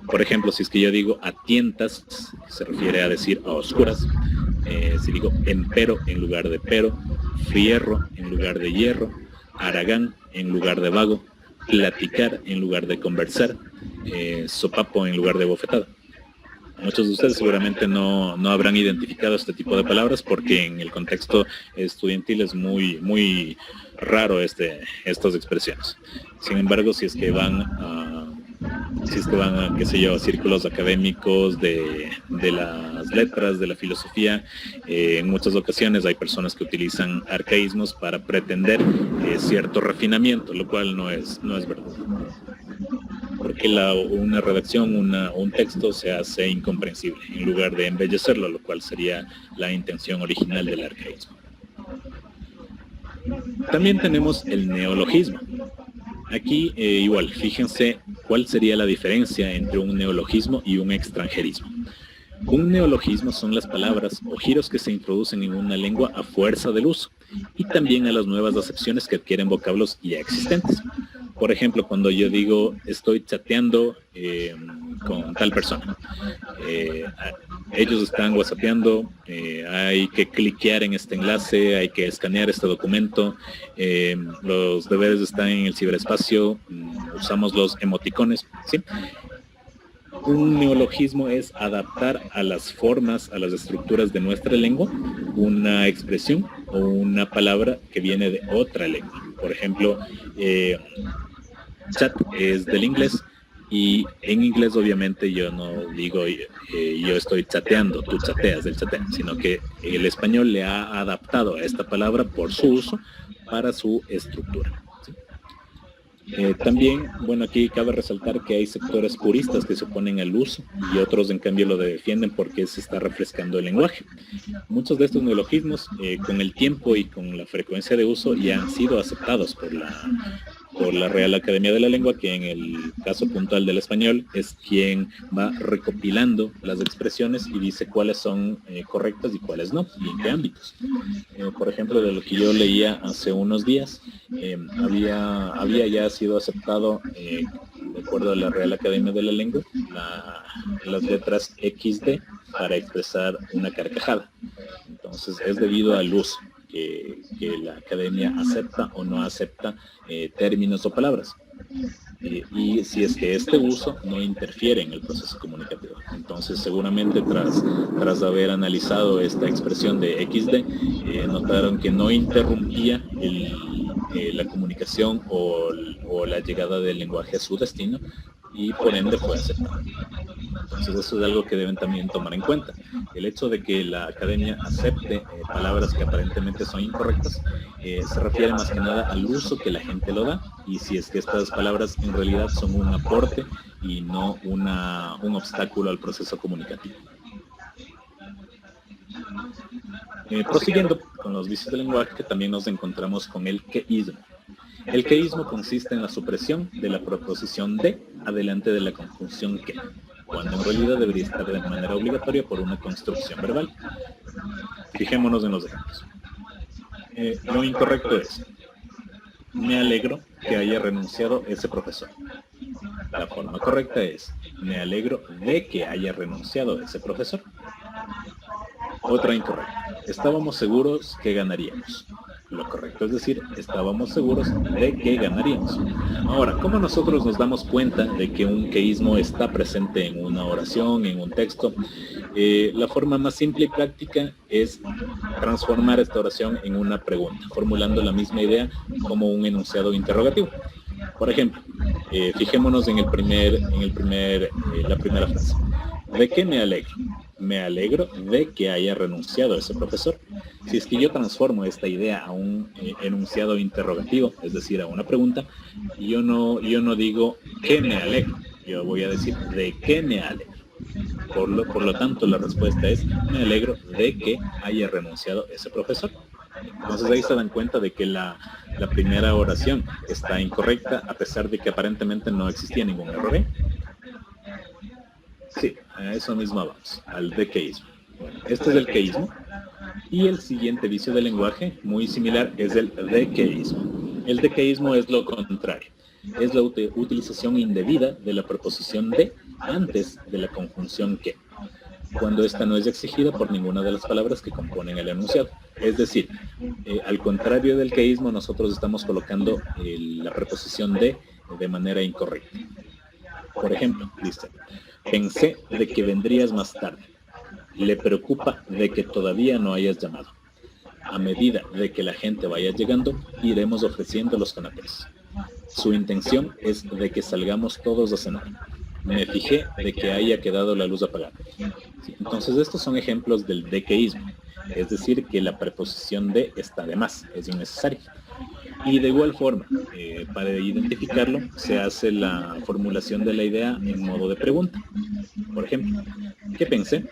Por ejemplo, si es que yo digo a tientas, se refiere a decir a oscuras. Si digo empero en lugar de pero, fierro en lugar de hierro, haragán en lugar de vago, platicar en lugar de conversar, sopapo en lugar de bofetada. Muchos de ustedes seguramente no habrán identificado este tipo de palabras porque en el contexto estudiantil es muy raro estas expresiones. Sin embargo, si es que van a qué sé yo, círculos académicos de las letras, de la filosofía, en muchas ocasiones hay personas que utilizan arcaísmos para pretender cierto refinamiento, lo cual no es verdad. Porque una redacción, un texto se hace incomprensible en lugar de embellecerlo, lo cual sería la intención original del arcaísmo. También tenemos el neologismo. Aquí igual, fíjense cuál sería la diferencia entre un neologismo y un extranjerismo. Un neologismo son las palabras o giros que se introducen en una lengua a fuerza del uso y también a las nuevas acepciones que adquieren vocablos ya existentes. Por ejemplo, cuando yo digo estoy chateando con tal persona, ellos están whatsappeando, hay que cliquear en este enlace, hay que escanear este documento, los deberes están en el ciberespacio, usamos los emoticones, ¿sí? Un neologismo es adaptar a las formas, a las estructuras de nuestra lengua, una expresión o una palabra que viene de otra lengua. Por ejemplo, chat es del inglés y en inglés obviamente yo no digo yo estoy chateando, tú chateas del chateo, sino que el español le ha adaptado a esta palabra por su uso para su estructura. También, bueno, aquí cabe resaltar que hay sectores puristas que se oponen al uso y otros en cambio lo defienden porque se está refrescando el lenguaje. Muchos de estos neologismos con el tiempo y con la frecuencia de uso ya han sido aceptados por la Real Academia de la Lengua, que en el caso puntual del español es quien va recopilando las expresiones y dice cuáles son correctas y cuáles no, y en qué ámbitos. Por ejemplo, de lo que yo leía hace unos días, había ya sido aceptado, de acuerdo a la Real Academia de la Lengua, las letras XD para expresar una carcajada. Entonces es debido al uso que la academia acepta o no acepta términos o palabras. Y si es que este uso no interfiere en el proceso comunicativo. Entonces seguramente tras haber analizado esta expresión de XD, notaron que no interrumpía la comunicación o la llegada del lenguaje a su destino y por ende fue aceptado. Entonces eso es algo que deben también tomar en cuenta. El hecho de que la academia acepte palabras que aparentemente son incorrectas se refiere más que nada al uso que la gente lo da y si es que estas palabras en realidad son un aporte y no un obstáculo al proceso comunicativo. Prosiguiendo con los vicios del lenguaje, también nos encontramos con el queísmo. El queísmo consiste en la supresión de la preposición de adelante de la conjunción que, cuando en realidad debería estar de manera obligatoria por una construcción verbal. Fijémonos en los ejemplos. Lo incorrecto es, me alegro que haya renunciado ese profesor. La forma correcta es, me alegro de que haya renunciado ese profesor. Otra incorrecta, estábamos seguros que ganaríamos. Lo correcto es decir, estábamos seguros de que ganaríamos. Ahora, ¿cómo nosotros nos damos cuenta de que un queísmo está presente en una oración, en un texto? La forma más simple y práctica es transformar esta oración en una pregunta, formulando la misma idea como un enunciado interrogativo. Por ejemplo, fijémonos en la primera frase. ¿De qué me alegro? Me alegro de que haya renunciado ese profesor. Si es que yo transformo esta idea a un enunciado interrogativo, es decir, a una pregunta, yo no digo ¿qué me alegro? Yo voy a decir ¿de qué me alegro? Por lo tanto, la respuesta es me alegro de que haya renunciado ese profesor. Entonces ahí se dan cuenta de que la la primera oración está incorrecta a pesar de que aparentemente no existía ningún error. Sí, a eso mismo vamos, al dequeísmo. Bueno, este es el queísmo. Y el siguiente vicio del lenguaje, muy similar, es el dequeísmo. El dequeísmo es lo contrario. Es la utilización indebida de la preposición de antes de la conjunción que, cuando esta no es exigida por ninguna de las palabras que componen el enunciado. Es decir, al contrario del queísmo, nosotros estamos colocando la preposición de manera incorrecta. Por ejemplo, dice, pensé de que vendrías más tarde. Le preocupa de que todavía no hayas llamado. A medida de que la gente vaya llegando, iremos ofreciendo los canapés. Su intención es de que salgamos todos a cenar. Me fijé de que haya quedado la luz apagada. Sí, entonces estos son ejemplos del dequeísmo, es decir, que la preposición de está de más, es innecesaria. Y de igual forma, para identificarlo, se hace la formulación de la idea en modo de pregunta. Por ejemplo, ¿qué pensé?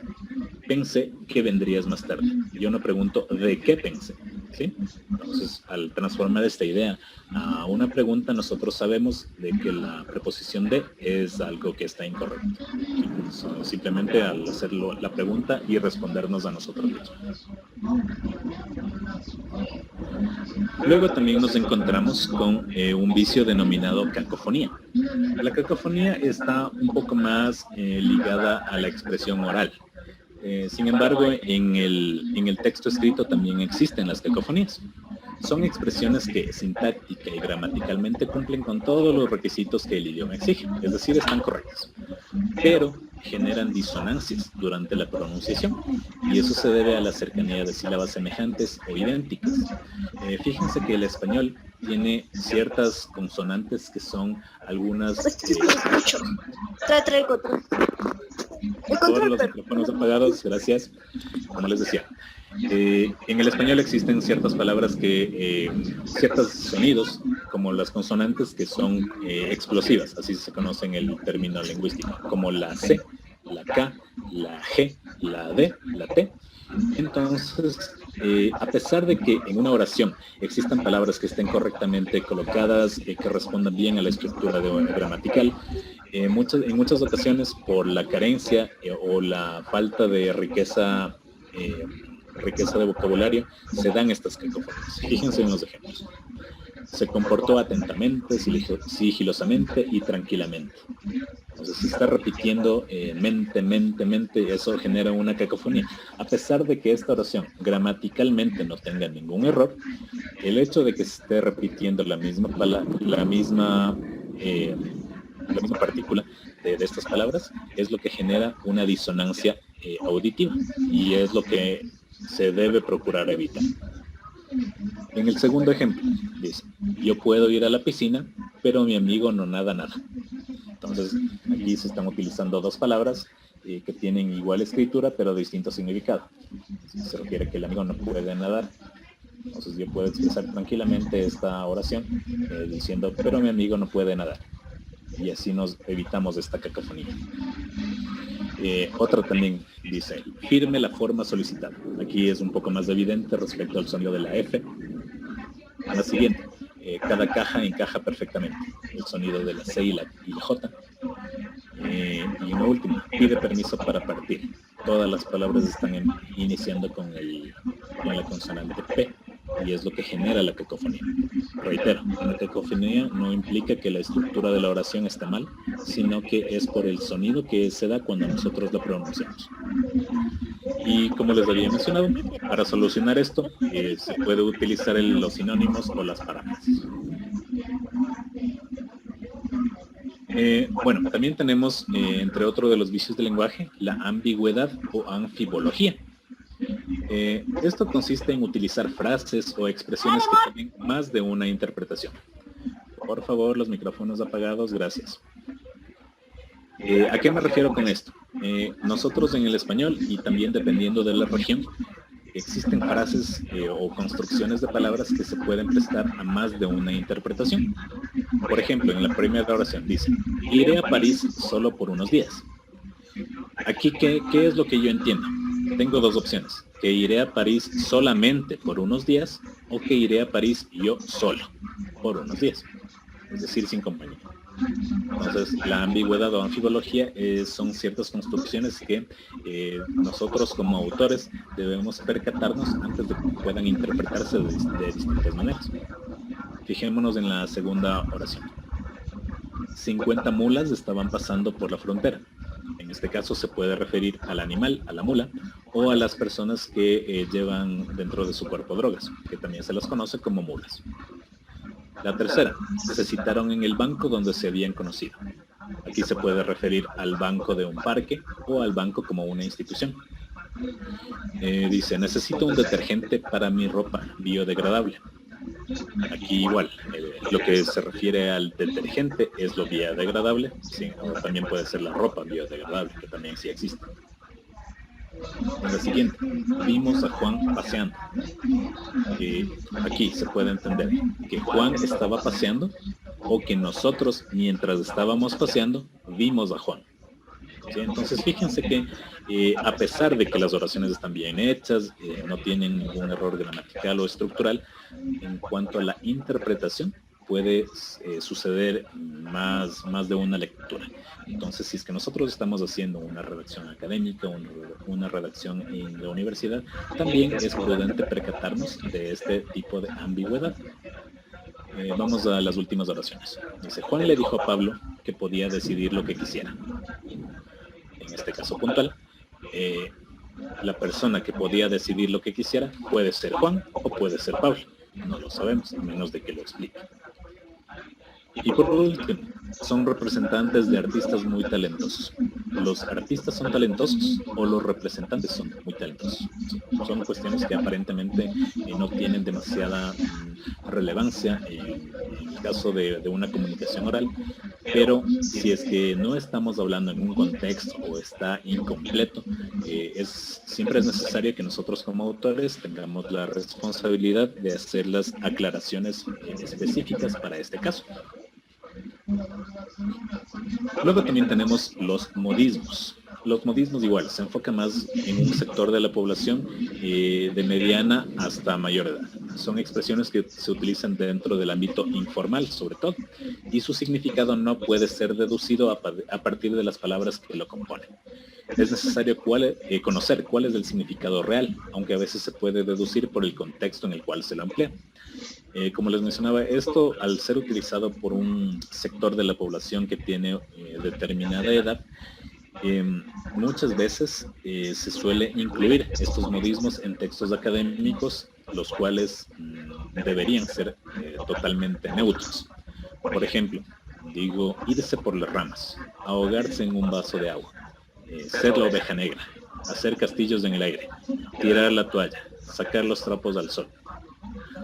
Pensé que vendrías más tarde. Yo no pregunto de qué pensé, ¿sí? Entonces, al transformar esta idea a una pregunta, nosotros sabemos de que la preposición de es algo que está incorrecto. Simplemente al hacerlo la pregunta y respondernos a nosotros mismos. Luego también nos encontramos con un vicio denominado cacofonía. La cacofonía está un poco más ligada a la expresión oral. Sin embargo, en el texto escrito también existen las cacofonías. Son expresiones que sintáctica y gramaticalmente cumplen con todos los requisitos que el idioma exige, es decir, están correctas, pero generan disonancias durante la pronunciación, y eso se debe a la cercanía de sílabas semejantes o idénticas. Fíjense que el español tiene ciertas consonantes que son algunas... Trae el control. Todos los micrófonos apagados, gracias. Como les decía, en el español existen ciertas palabras que, ciertos sonidos, como las consonantes que son explosivas, así se conoce en el término lingüístico, como la C, la K, la G, la D, la T. Entonces, a pesar de que en una oración existan palabras que estén correctamente colocadas, que respondan bien a la estructura gramatical, en muchas ocasiones por la carencia o la falta de riqueza de vocabulario, se dan estas cacofonías. Fíjense en los ejemplos. Se comportó atentamente, sigilosamente y tranquilamente. Entonces se está repitiendo mente, eso genera una cacofonía. A pesar de que esta oración gramaticalmente no tenga ningún error, el hecho de que se esté repitiendo la misma partícula de estas palabras es lo que genera una disonancia auditiva, y es lo que se debe procurar evitar. En el segundo ejemplo, dice, yo puedo ir a la piscina, pero mi amigo no nada nada. Entonces, aquí se están utilizando dos palabras que tienen igual escritura, pero distinto significado. Se refiere que el amigo no puede nadar. Entonces, yo puedo expresar tranquilamente esta oración diciendo, pero mi amigo no puede nadar. Y así nos evitamos esta cacofonía. Otra también dice, firme la forma solicitada. Aquí es un poco más evidente respecto al sonido de la F. A la siguiente, cada caja encaja perfectamente. El sonido de la C y la J. Y una última, pide permiso para partir. Todas las palabras están iniciando con la consonante P, y es lo que genera la cacofonía. Reitero, una cacofonía no implica que la estructura de la oración esté mal, sino que es por el sonido que se da cuando nosotros la pronunciamos. Y como les había mencionado, para solucionar esto se puede utilizar los sinónimos o las paráfrasis. Bueno, también tenemos, entre otros de los vicios del lenguaje, la ambigüedad o anfibología. Esto consiste en utilizar frases o expresiones que tienen más de una interpretación. Por favor, los micrófonos apagados, gracias. ¿A qué me refiero con esto? Nosotros en el español, y también dependiendo de la región, existen frases o construcciones de palabras que se pueden prestar a más de una interpretación. Por ejemplo, en la primera oración dice, iré a París solo por unos días. Aquí, ¿qué es lo que yo entiendo? Tengo dos opciones, que iré a París solamente por unos días o que iré a París yo solo, por unos días, es decir, sin compañía. Entonces, la ambigüedad o anfibología son ciertas construcciones que nosotros como autores debemos percatarnos antes de que puedan interpretarse de distintas maneras. Fijémonos en la segunda oración. 50 mulas estaban pasando por la frontera. En este caso se puede referir al animal, a la mula, o a las personas que llevan dentro de su cuerpo drogas, que también se las conoce como mulas. La tercera, se citaron en el banco donde se habían conocido. Aquí se puede referir al banco de un parque o al banco como una institución. Dice, necesito un detergente para mi ropa biodegradable. Aquí igual, lo que se refiere al detergente es lo biodegradable, sí, o también puede ser la ropa biodegradable, que también sí existe. En la siguiente, vimos a Juan paseando. Aquí se puede entender que Juan estaba paseando o que nosotros, mientras estábamos paseando, vimos a Juan. ¿Sí? Entonces fíjense que a pesar de que las oraciones están bien hechas, no tienen ningún error gramatical o estructural, en cuanto a la interpretación puede suceder más de una lectura. Entonces, si es que nosotros estamos haciendo una redacción académica, una redacción en la universidad, también es prudente percatarnos de este tipo de ambigüedad. Vamos a las últimas oraciones. Dice, Juan le dijo a Pablo que podía decidir lo que quisiera. En este caso puntual, la persona que podía decidir lo que quisiera puede ser Juan o puede ser Pablo. No lo sabemos, a menos de que lo explique. Y por último, son representantes de artistas muy talentosos. ¿Los artistas son talentosos o los representantes son muy talentosos? Son cuestiones que aparentemente no tienen demasiada relevancia en el caso de una comunicación oral, pero si es que no estamos hablando en un contexto o está incompleto, siempre es necesario que nosotros como autores tengamos la responsabilidad de hacer las aclaraciones específicas para este caso. Luego también tenemos los modismos. Los modismos igual, se enfoca más en un sector de la población de mediana hasta mayor edad. Son expresiones que se utilizan dentro del ámbito informal, sobre todo, y su significado no puede ser deducido a partir de las palabras que lo componen. Es necesario conocer cuál es el significado real, aunque a veces se puede deducir por el contexto en el cual se lo emplea. Como les mencionaba, esto al ser utilizado por un sector de la población que tiene determinada edad, muchas veces se suele incluir estos modismos en textos académicos, los cuales deberían ser totalmente neutros. Por ejemplo, digo, irse por las ramas, ahogarse en un vaso de agua, ser la oveja negra, hacer castillos en el aire, tirar la toalla, sacar los trapos al sol.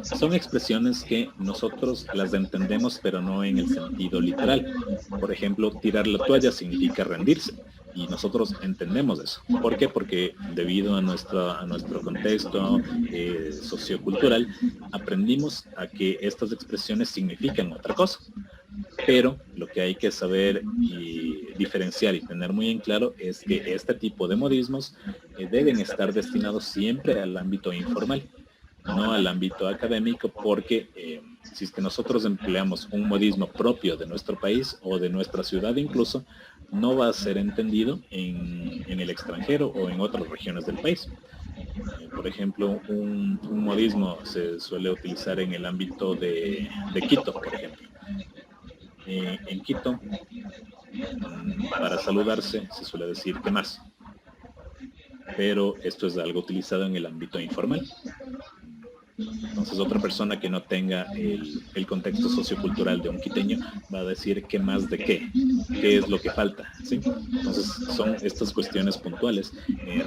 Son expresiones que nosotros las entendemos, pero no en el sentido literal. Por ejemplo, tirar la toalla significa rendirse, y nosotros entendemos eso. ¿Por qué? Porque debido a nuestro contexto sociocultural, aprendimos a que estas expresiones significan otra cosa. Pero lo que hay que saber y diferenciar y tener muy en claro es que este tipo de modismos deben estar destinados siempre al ámbito informal, no al ámbito académico, porque si es que nosotros empleamos un modismo propio de nuestro país o de nuestra ciudad incluso, no va a ser entendido en el extranjero o en otras regiones del país. Por ejemplo, un modismo se suele utilizar en el ámbito de Quito, por ejemplo. En Quito, para saludarse se suele decir ¿qué más? Pero esto es algo utilizado en el ámbito informal. Entonces otra persona que no tenga el contexto sociocultural de un quiteño va a decir ¿qué más de qué? ¿Qué es lo que falta? ¿Sí? Entonces son estas cuestiones puntuales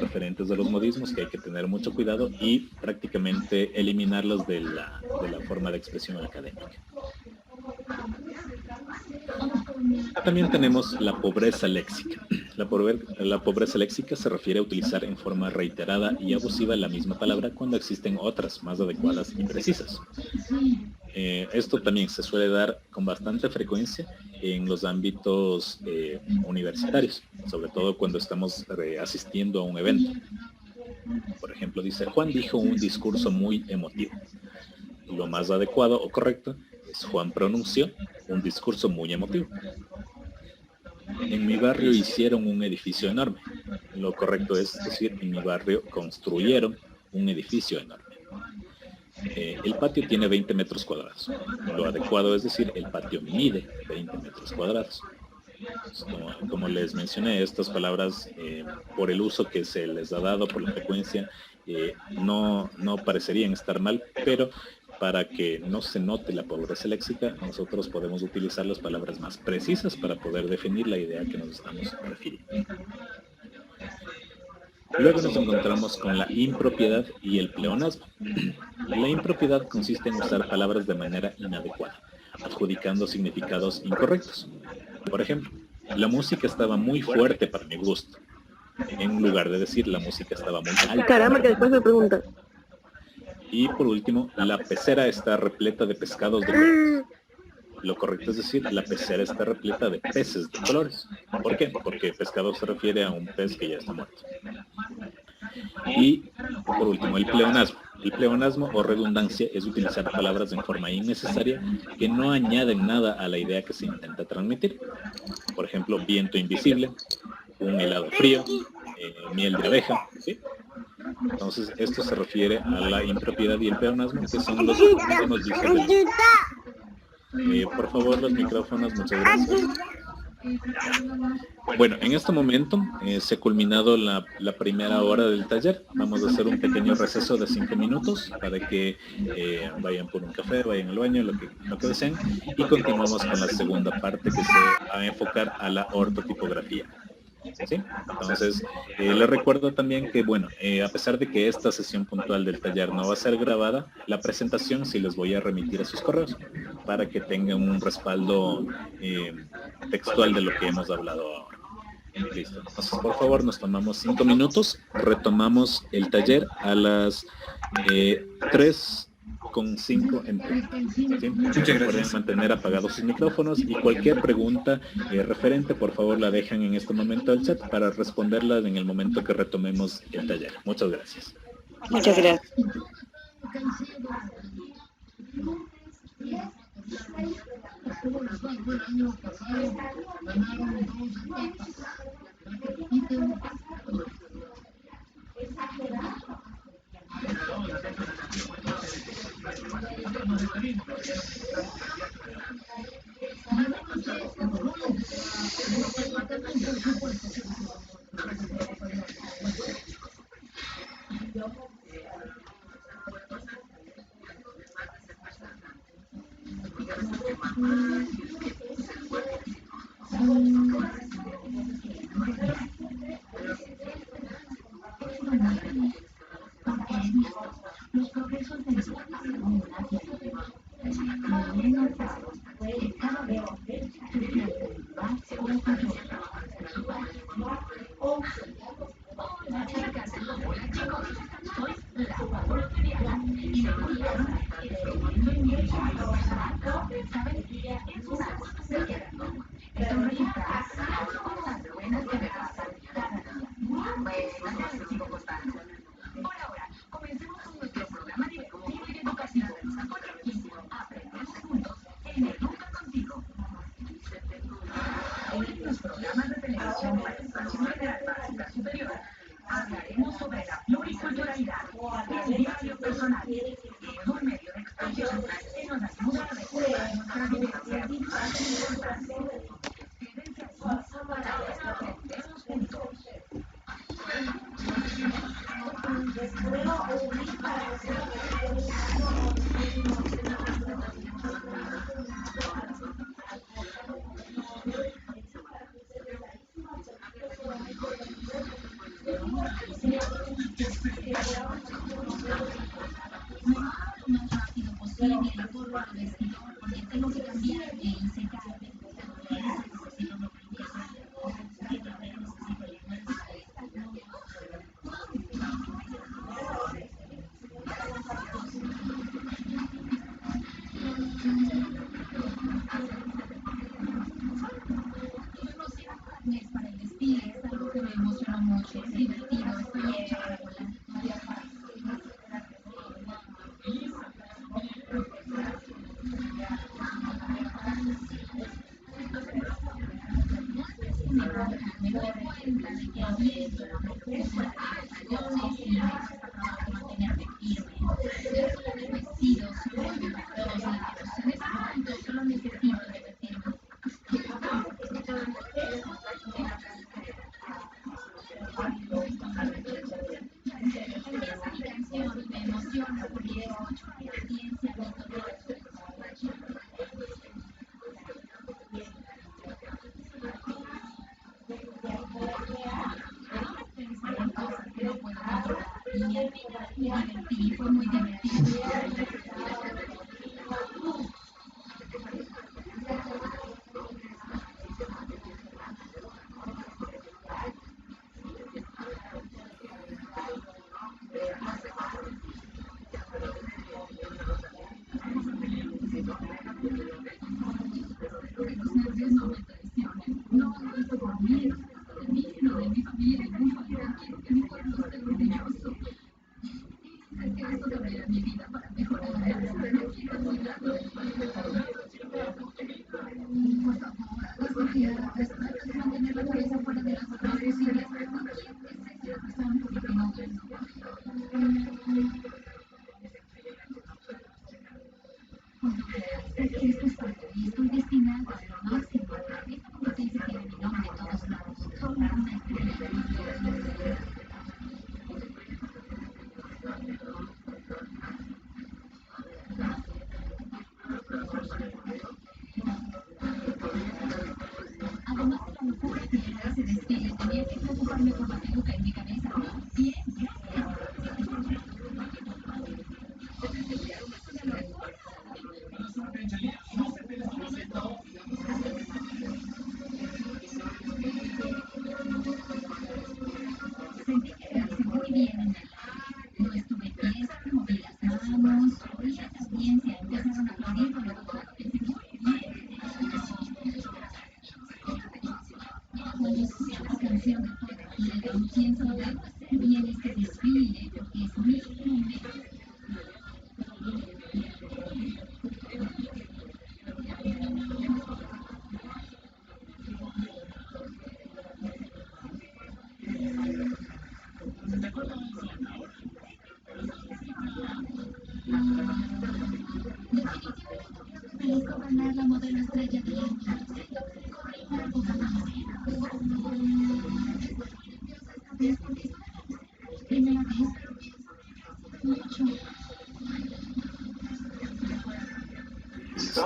referentes a los modismos que hay que tener mucho cuidado y prácticamente eliminarlos de la forma de expresión académica. También tenemos la pobreza léxica. La pobreza léxica se refiere a utilizar en forma reiterada y abusiva la misma palabra cuando existen otras más adecuadas y precisas. Esto también se suele dar con bastante frecuencia en los ámbitos universitarios, sobre todo cuando estamos asistiendo a un evento. Por ejemplo, dice, Juan dijo un discurso muy emotivo. lo más adecuado o correcto es Juan pronunció un discurso muy emotivo. En mi barrio hicieron un edificio enorme. Lo correcto es decir, en mi barrio construyeron un edificio enorme. El patio tiene 20 metros cuadrados. Lo adecuado es decir, el patio mide 20 metros cuadrados. Como les mencioné, estas palabras, por el uso que se les ha dado, por la frecuencia, no parecerían estar mal, pero para que no se note la pobreza léxica, nosotros podemos utilizar las palabras más precisas para poder definir la idea que nos estamos refiriendo. Luego nos encontramos con la impropiedad y el pleonasmo. La impropiedad consiste en usar palabras de manera inadecuada, adjudicando significados incorrectos. Por ejemplo, la música estaba muy fuerte para mi gusto. En lugar de decir la música estaba muy alta. Caramba, que después me pregunta. Y por último, la pecera está repleta de pescados de colores. Lo correcto es decir, la pecera está repleta de peces de colores. ¿Por qué? Porque pescado se refiere a un pez que ya está muerto. Y por último, el pleonasmo. El pleonasmo o redundancia es utilizar palabras en forma innecesaria que no añaden nada a la idea que se intenta transmitir. Por ejemplo, viento invisible, un helado frío, miel de abeja, ¿sí? Entonces, esto se refiere a la impropiedad y el pleonasmo, que son los que nos dicen. Por favor, los micrófonos, muchas gracias. Bueno, en este momento se ha culminado la primera hora del taller. Vamos a hacer un pequeño receso de 5 minutos para que vayan por un café, vayan al baño, lo que deseen, y continuamos con la segunda parte que se va a enfocar a la ortotipografía. ¿Sí? Entonces, les recuerdo también que, bueno, a pesar de que esta sesión puntual del taller no va a ser grabada, la presentación sí les voy a remitir a sus correos para que tengan un respaldo textual de lo que hemos hablado ahora. Listo. Entonces, por favor, nos tomamos 5 minutos, retomamos el taller a las 3:05 en punto. ¿Sí? Muchas gracias. Pueden mantener apagados sus micrófonos y cualquier pregunta referente, por favor, la dejan en este momento al chat para responderla en el momento que retomemos el taller. Muchas gracias. Muchas gracias.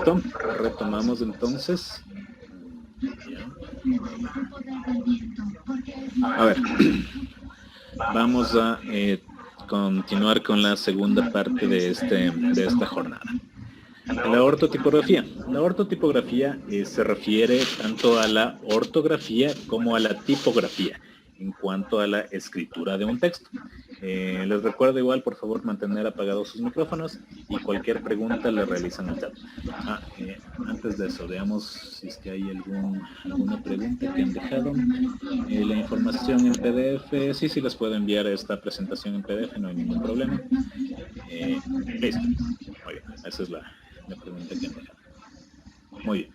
Listo, retomamos entonces. A ver, vamos a continuar con la segunda parte de esta jornada. La ortotipografía. La ortotipografía se refiere tanto a la ortografía como a la tipografía en cuanto a la escritura de un texto. Les recuerdo igual, por favor, mantener apagados sus micrófonos y cualquier pregunta le realizan al chat. Antes de eso, veamos si es que hay alguna pregunta que han dejado. La información en PDF, sí les puedo enviar esta presentación en PDF, no hay ningún problema. Listo. Muy bien, esa es la pregunta que han dejado. Muy bien.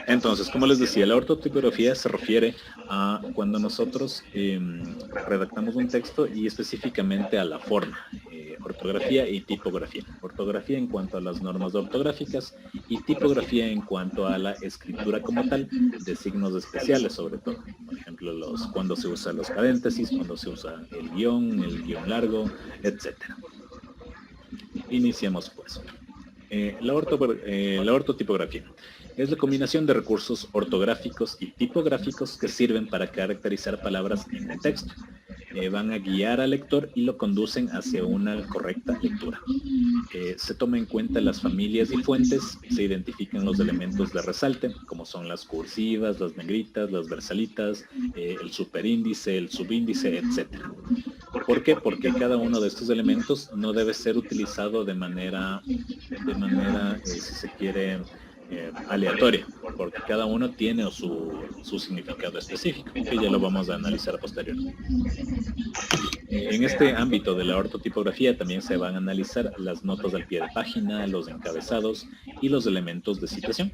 Entonces, como les decía, la ortotipografía se refiere a cuando nosotros redactamos un texto y específicamente a la forma, ortografía y tipografía. Ortografía en cuanto a las normas ortográficas y tipografía en cuanto a la escritura como tal, de signos especiales sobre todo. Por ejemplo, cuando se usan los paréntesis, cuando se usa el guión largo, etc. Iniciemos pues. La ortotipografía es la combinación de recursos ortográficos y tipográficos que sirven para caracterizar palabras en el texto. Van a guiar al lector y lo conducen hacia una correcta lectura. Se toma en cuenta las familias y fuentes, se identifican los elementos de resalte, como son las cursivas, las negritas, las versalitas, el superíndice, el subíndice, etc. ¿Por qué? Porque cada uno de estos elementos no debe ser utilizado de manera si se quiere, aleatoria, porque cada uno tiene su significado específico, que ya lo vamos a analizar posteriormente. En este ámbito de la ortotipografía también se van a analizar las notas al pie de página, los encabezados y los elementos de citación.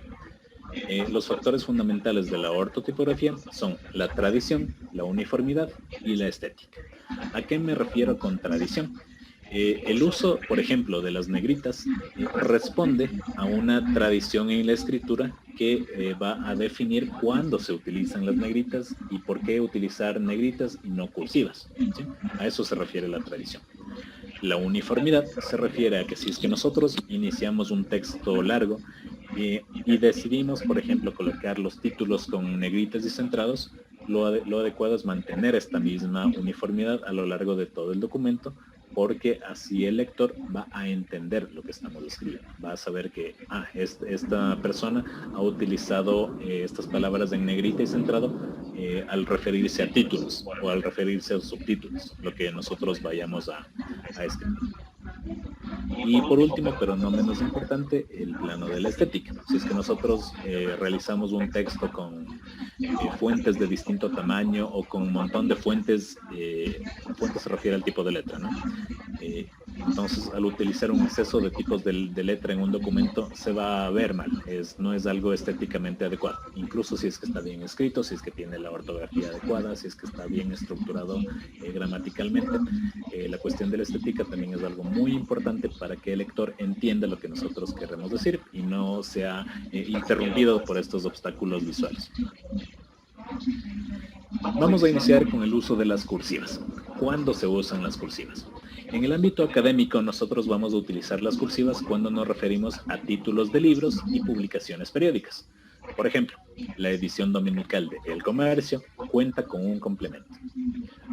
Los factores fundamentales de la ortotipografía son la tradición, la uniformidad y la estética. ¿A qué me refiero con tradición? El uso, por ejemplo, de las negritas responde a una tradición en la escritura que va a definir cuándo se utilizan las negritas y por qué utilizar negritas y no cursivas, ¿sí? A eso se refiere la tradición. La uniformidad se refiere a que si es que nosotros iniciamos un texto largo y decidimos, por ejemplo, colocar los títulos con negritas y centrados, lo adecuado es mantener esta misma uniformidad a lo largo de todo el documento, porque así el lector va a entender lo que estamos escribiendo. Va a saber que esta persona ha utilizado estas palabras en negrita y centrado al referirse a títulos o al referirse a subtítulos, lo que nosotros vayamos a escribir. Y por último, pero no menos importante, el plano de la estética. Si es que nosotros realizamos un texto con fuentes de distinto tamaño o con un montón de fuentes, fuentes se refiere al tipo de letra, ¿no? Entonces, al utilizar un exceso de tipos de letra en un documento, se va a ver mal. No es algo estéticamente adecuado. Incluso si es que está bien escrito, si es que tiene la ortografía adecuada, si es que está bien estructurado gramaticalmente. La cuestión de la estética también es algo muy importante para que el lector entienda lo que nosotros queremos decir y no sea interrumpido por estos obstáculos visuales. Vamos a iniciar con el uso de las cursivas. ¿Cuándo se usan las cursivas? En el ámbito académico nosotros vamos a utilizar las cursivas cuando nos referimos a títulos de libros y publicaciones periódicas. Por ejemplo, la edición dominical de El Comercio cuenta con un complemento.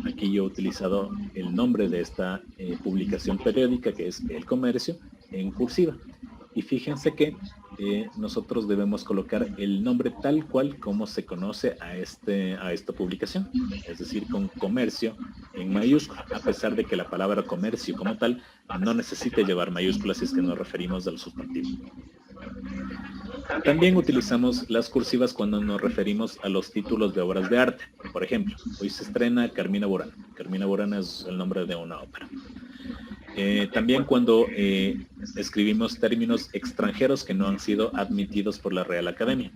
Aquí yo he utilizado el nombre de esta publicación periódica, que es El Comercio, en cursiva. Y fíjense que nosotros debemos colocar el nombre tal cual como se conoce a esta publicación, es decir, con comercio en mayúscula, a pesar de que la palabra comercio como tal no necesita llevar mayúsculas si es que nos referimos al sustantivo. También utilizamos las cursivas cuando nos referimos a los títulos de obras de arte. Por ejemplo, hoy se estrena Carmina Burana. Carmina Burana es el nombre de una ópera. También cuando escribimos términos extranjeros que no han sido admitidos por la Real Academia.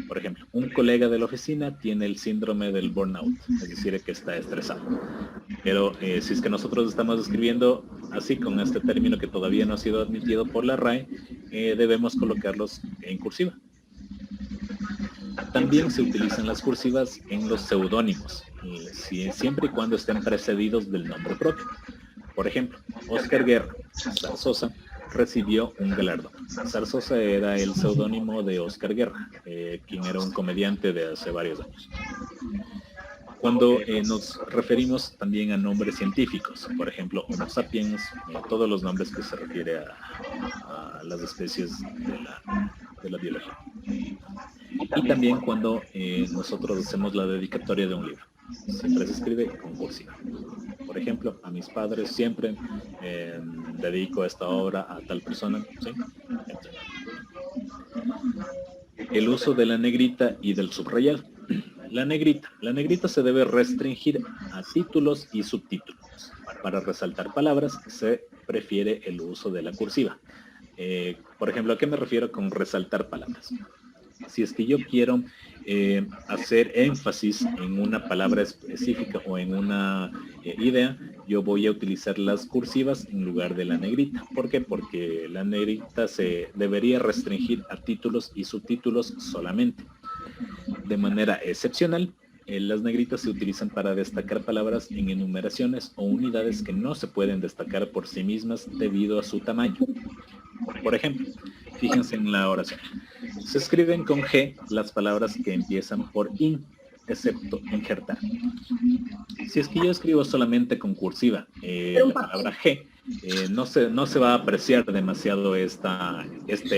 Por ejemplo, un colega de la oficina tiene el síndrome del burnout, es decir, que está estresado. Pero si es que nosotros estamos escribiendo así con este término que todavía no ha sido admitido por la RAE, debemos colocarlos en cursiva. También se utilizan las cursivas en los seudónimos, siempre y cuando estén precedidos del nombre propio. Por ejemplo, Óscar Guerra Zarzosa recibió un galardón. Zarzosa era el seudónimo de Óscar Guerra, quien era un comediante de hace varios años. Cuando nos referimos también a nombres científicos, por ejemplo, Homo sapiens, todos los nombres que se refiere a las especies de la biología. Y también cuando nosotros hacemos la dedicatoria de un libro. Siempre se escribe con cursiva. Por ejemplo, a mis padres siempre dedico esta obra a tal persona, ¿sí? El uso de la negrita y del subrayado. La negrita se debe restringir a títulos y subtítulos. Para resaltar palabras se prefiere el uso de la cursiva. Por ejemplo, ¿a qué me refiero con resaltar palabras? Si es que yo quiero hacer énfasis en una palabra específica o en una idea, yo voy a utilizar las cursivas en lugar de la negrita. ¿Por qué? Porque la negrita se debería restringir a títulos y subtítulos solamente. De manera excepcional, las negritas se utilizan para destacar palabras en enumeraciones o unidades que no se pueden destacar por sí mismas debido a su tamaño. Por ejemplo, fíjense en la oración. Se escriben con G las palabras que empiezan por IN, excepto injertar. Si es que yo escribo solamente con cursiva la palabra G, no se va a apreciar demasiado este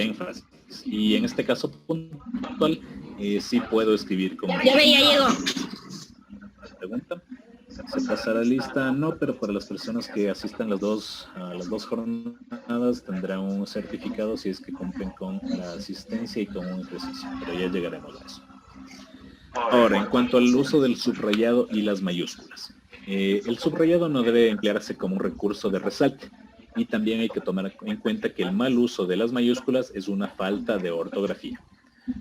énfasis. Y en este caso puntual, sí puedo escribir con... Ya llegó. ¿Pregunta? ¿Se pasa la lista? No, pero para las personas que asistan a las dos jornadas tendrán un certificado si es que cumplen con la asistencia y con un ejercicio, pero ya llegaremos a eso. Ahora, en cuanto al uso del subrayado y las mayúsculas. El subrayado no debe emplearse como un recurso de resalte y también hay que tomar en cuenta que el mal uso de las mayúsculas es una falta de ortografía.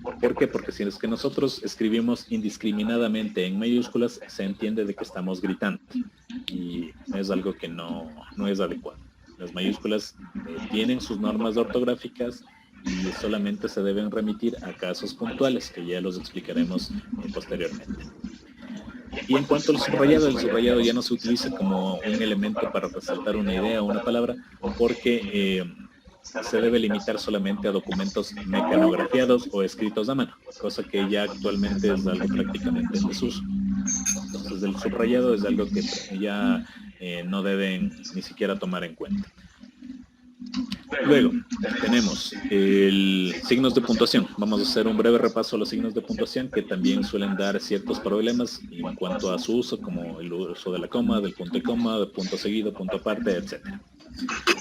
¿Por qué? Porque si es que nosotros escribimos indiscriminadamente en mayúsculas, se entiende de que estamos gritando. Y es algo que no es adecuado. Las mayúsculas tienen sus normas ortográficas y solamente se deben remitir a casos puntuales, que ya los explicaremos posteriormente. Y en cuanto al subrayado, el subrayado ya no se utiliza como un elemento para resaltar una idea o una palabra, porque se debe limitar solamente a documentos mecanografiados o escritos a mano, cosa que ya actualmente es algo prácticamente en desuso. Entonces el subrayado es algo que ya no deben ni siquiera tomar en cuenta. Luego tenemos signos de puntuación. Vamos a hacer un breve repaso a los signos de puntuación, que también suelen dar ciertos problemas en cuanto a su uso, como el uso de la coma, del punto y coma, del punto seguido, punto aparte, etc.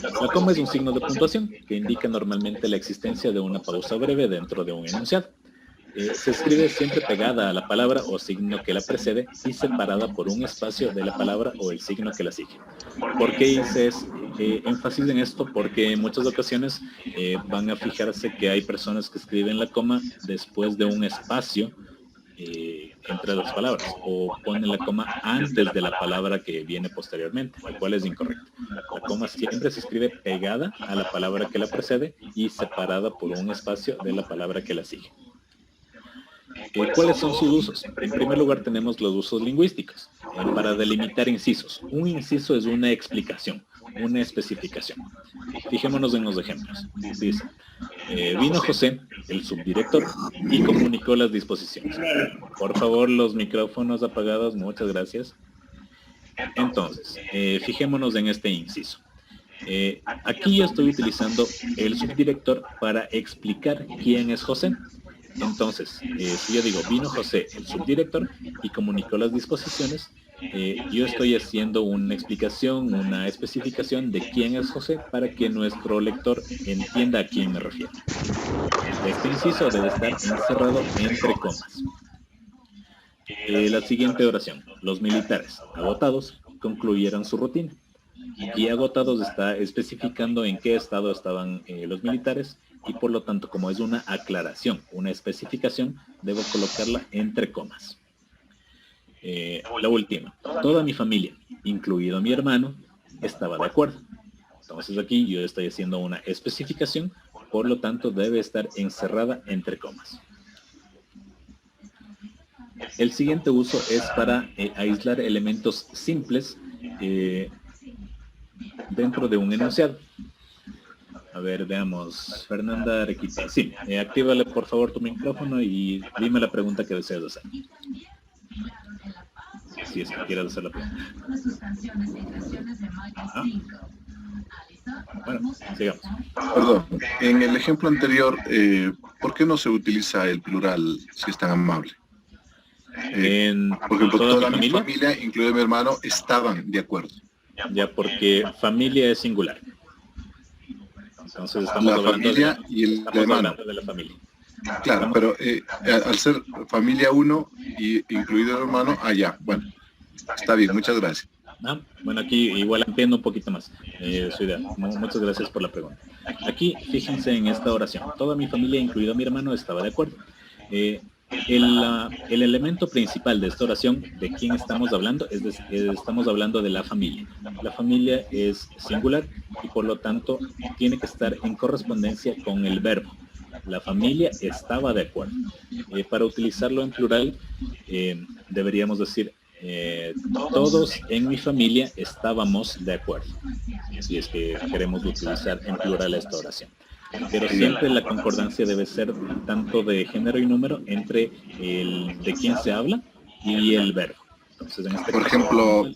La coma es un signo de puntuación que indica normalmente la existencia de una pausa breve dentro de un enunciado. Se escribe siempre pegada a la palabra o signo que la precede y separada por un espacio de la palabra o el signo que la sigue. ¿Por qué hice énfasis en esto? Porque en muchas ocasiones van a fijarse que hay personas que escriben la coma después de un espacio entre las palabras, o ponen la coma antes de la palabra que viene posteriormente, lo cual es incorrecto. La coma siempre se escribe pegada a la palabra que la precede y separada por un espacio de la palabra que la sigue. ¿Cuáles son sus usos? En primer lugar tenemos los usos lingüísticos, para delimitar incisos. Un inciso es una explicación, una especificación. Fijémonos en los ejemplos. Dice, vino José, el subdirector, y comunicó las disposiciones. Por favor, los micrófonos apagados, muchas gracias. Entonces, fijémonos en este inciso. Aquí yo estoy utilizando el subdirector para explicar quién es José. Entonces, si yo digo, vino José, el subdirector, y comunicó las disposiciones, yo estoy haciendo una explicación, una especificación de quién es José para que nuestro lector entienda a quién me refiero. Este inciso debe estar encerrado entre comas. La siguiente oración. Los militares, agotados, concluyeron su rutina. Y agotados está especificando en qué estado estaban los militares, y por lo tanto, como es una aclaración, una especificación, debo colocarla entre comas. La última. Toda mi familia, incluido mi hermano, estaba de acuerdo. Entonces aquí yo estoy haciendo una especificación, por lo tanto debe estar encerrada entre comas. El siguiente uso es para aislar elementos simples dentro de un enunciado. A ver, veamos. Fernanda Arequipa. Sí, actívale por favor tu micrófono y dime la pregunta que deseas hacer. Si es que quieres hacer la pregunta. Bueno, sigamos. Perdón, en el ejemplo anterior, ¿por qué no se utiliza el plural si es tan amable? Porque toda mi familia, incluido mi hermano, estaban de acuerdo. Ya, porque familia es singular. Entonces estamos hablando de la familia. Claro, pero al ser familia 1 y incluido el hermano, allá. Bueno, está bien, muchas gracias. Bueno, aquí igual ampliando un poquito más su idea. Muchas gracias por la pregunta. Aquí, fíjense en esta oración. Toda mi familia, incluido mi hermano, estaba de acuerdo. El elemento principal de esta oración, ¿de quién estamos hablando? Estamos hablando de la familia. La familia es singular y por lo tanto tiene que estar en correspondencia con el verbo. La familia estaba de acuerdo. Para utilizarlo en plural, deberíamos decir, todos en mi familia estábamos de acuerdo. Si es que queremos utilizar en plural esta oración. Pero siempre la concordancia debe ser tanto de género y número entre el de quién se habla y el verbo. Entonces, en este por caso, ejemplo,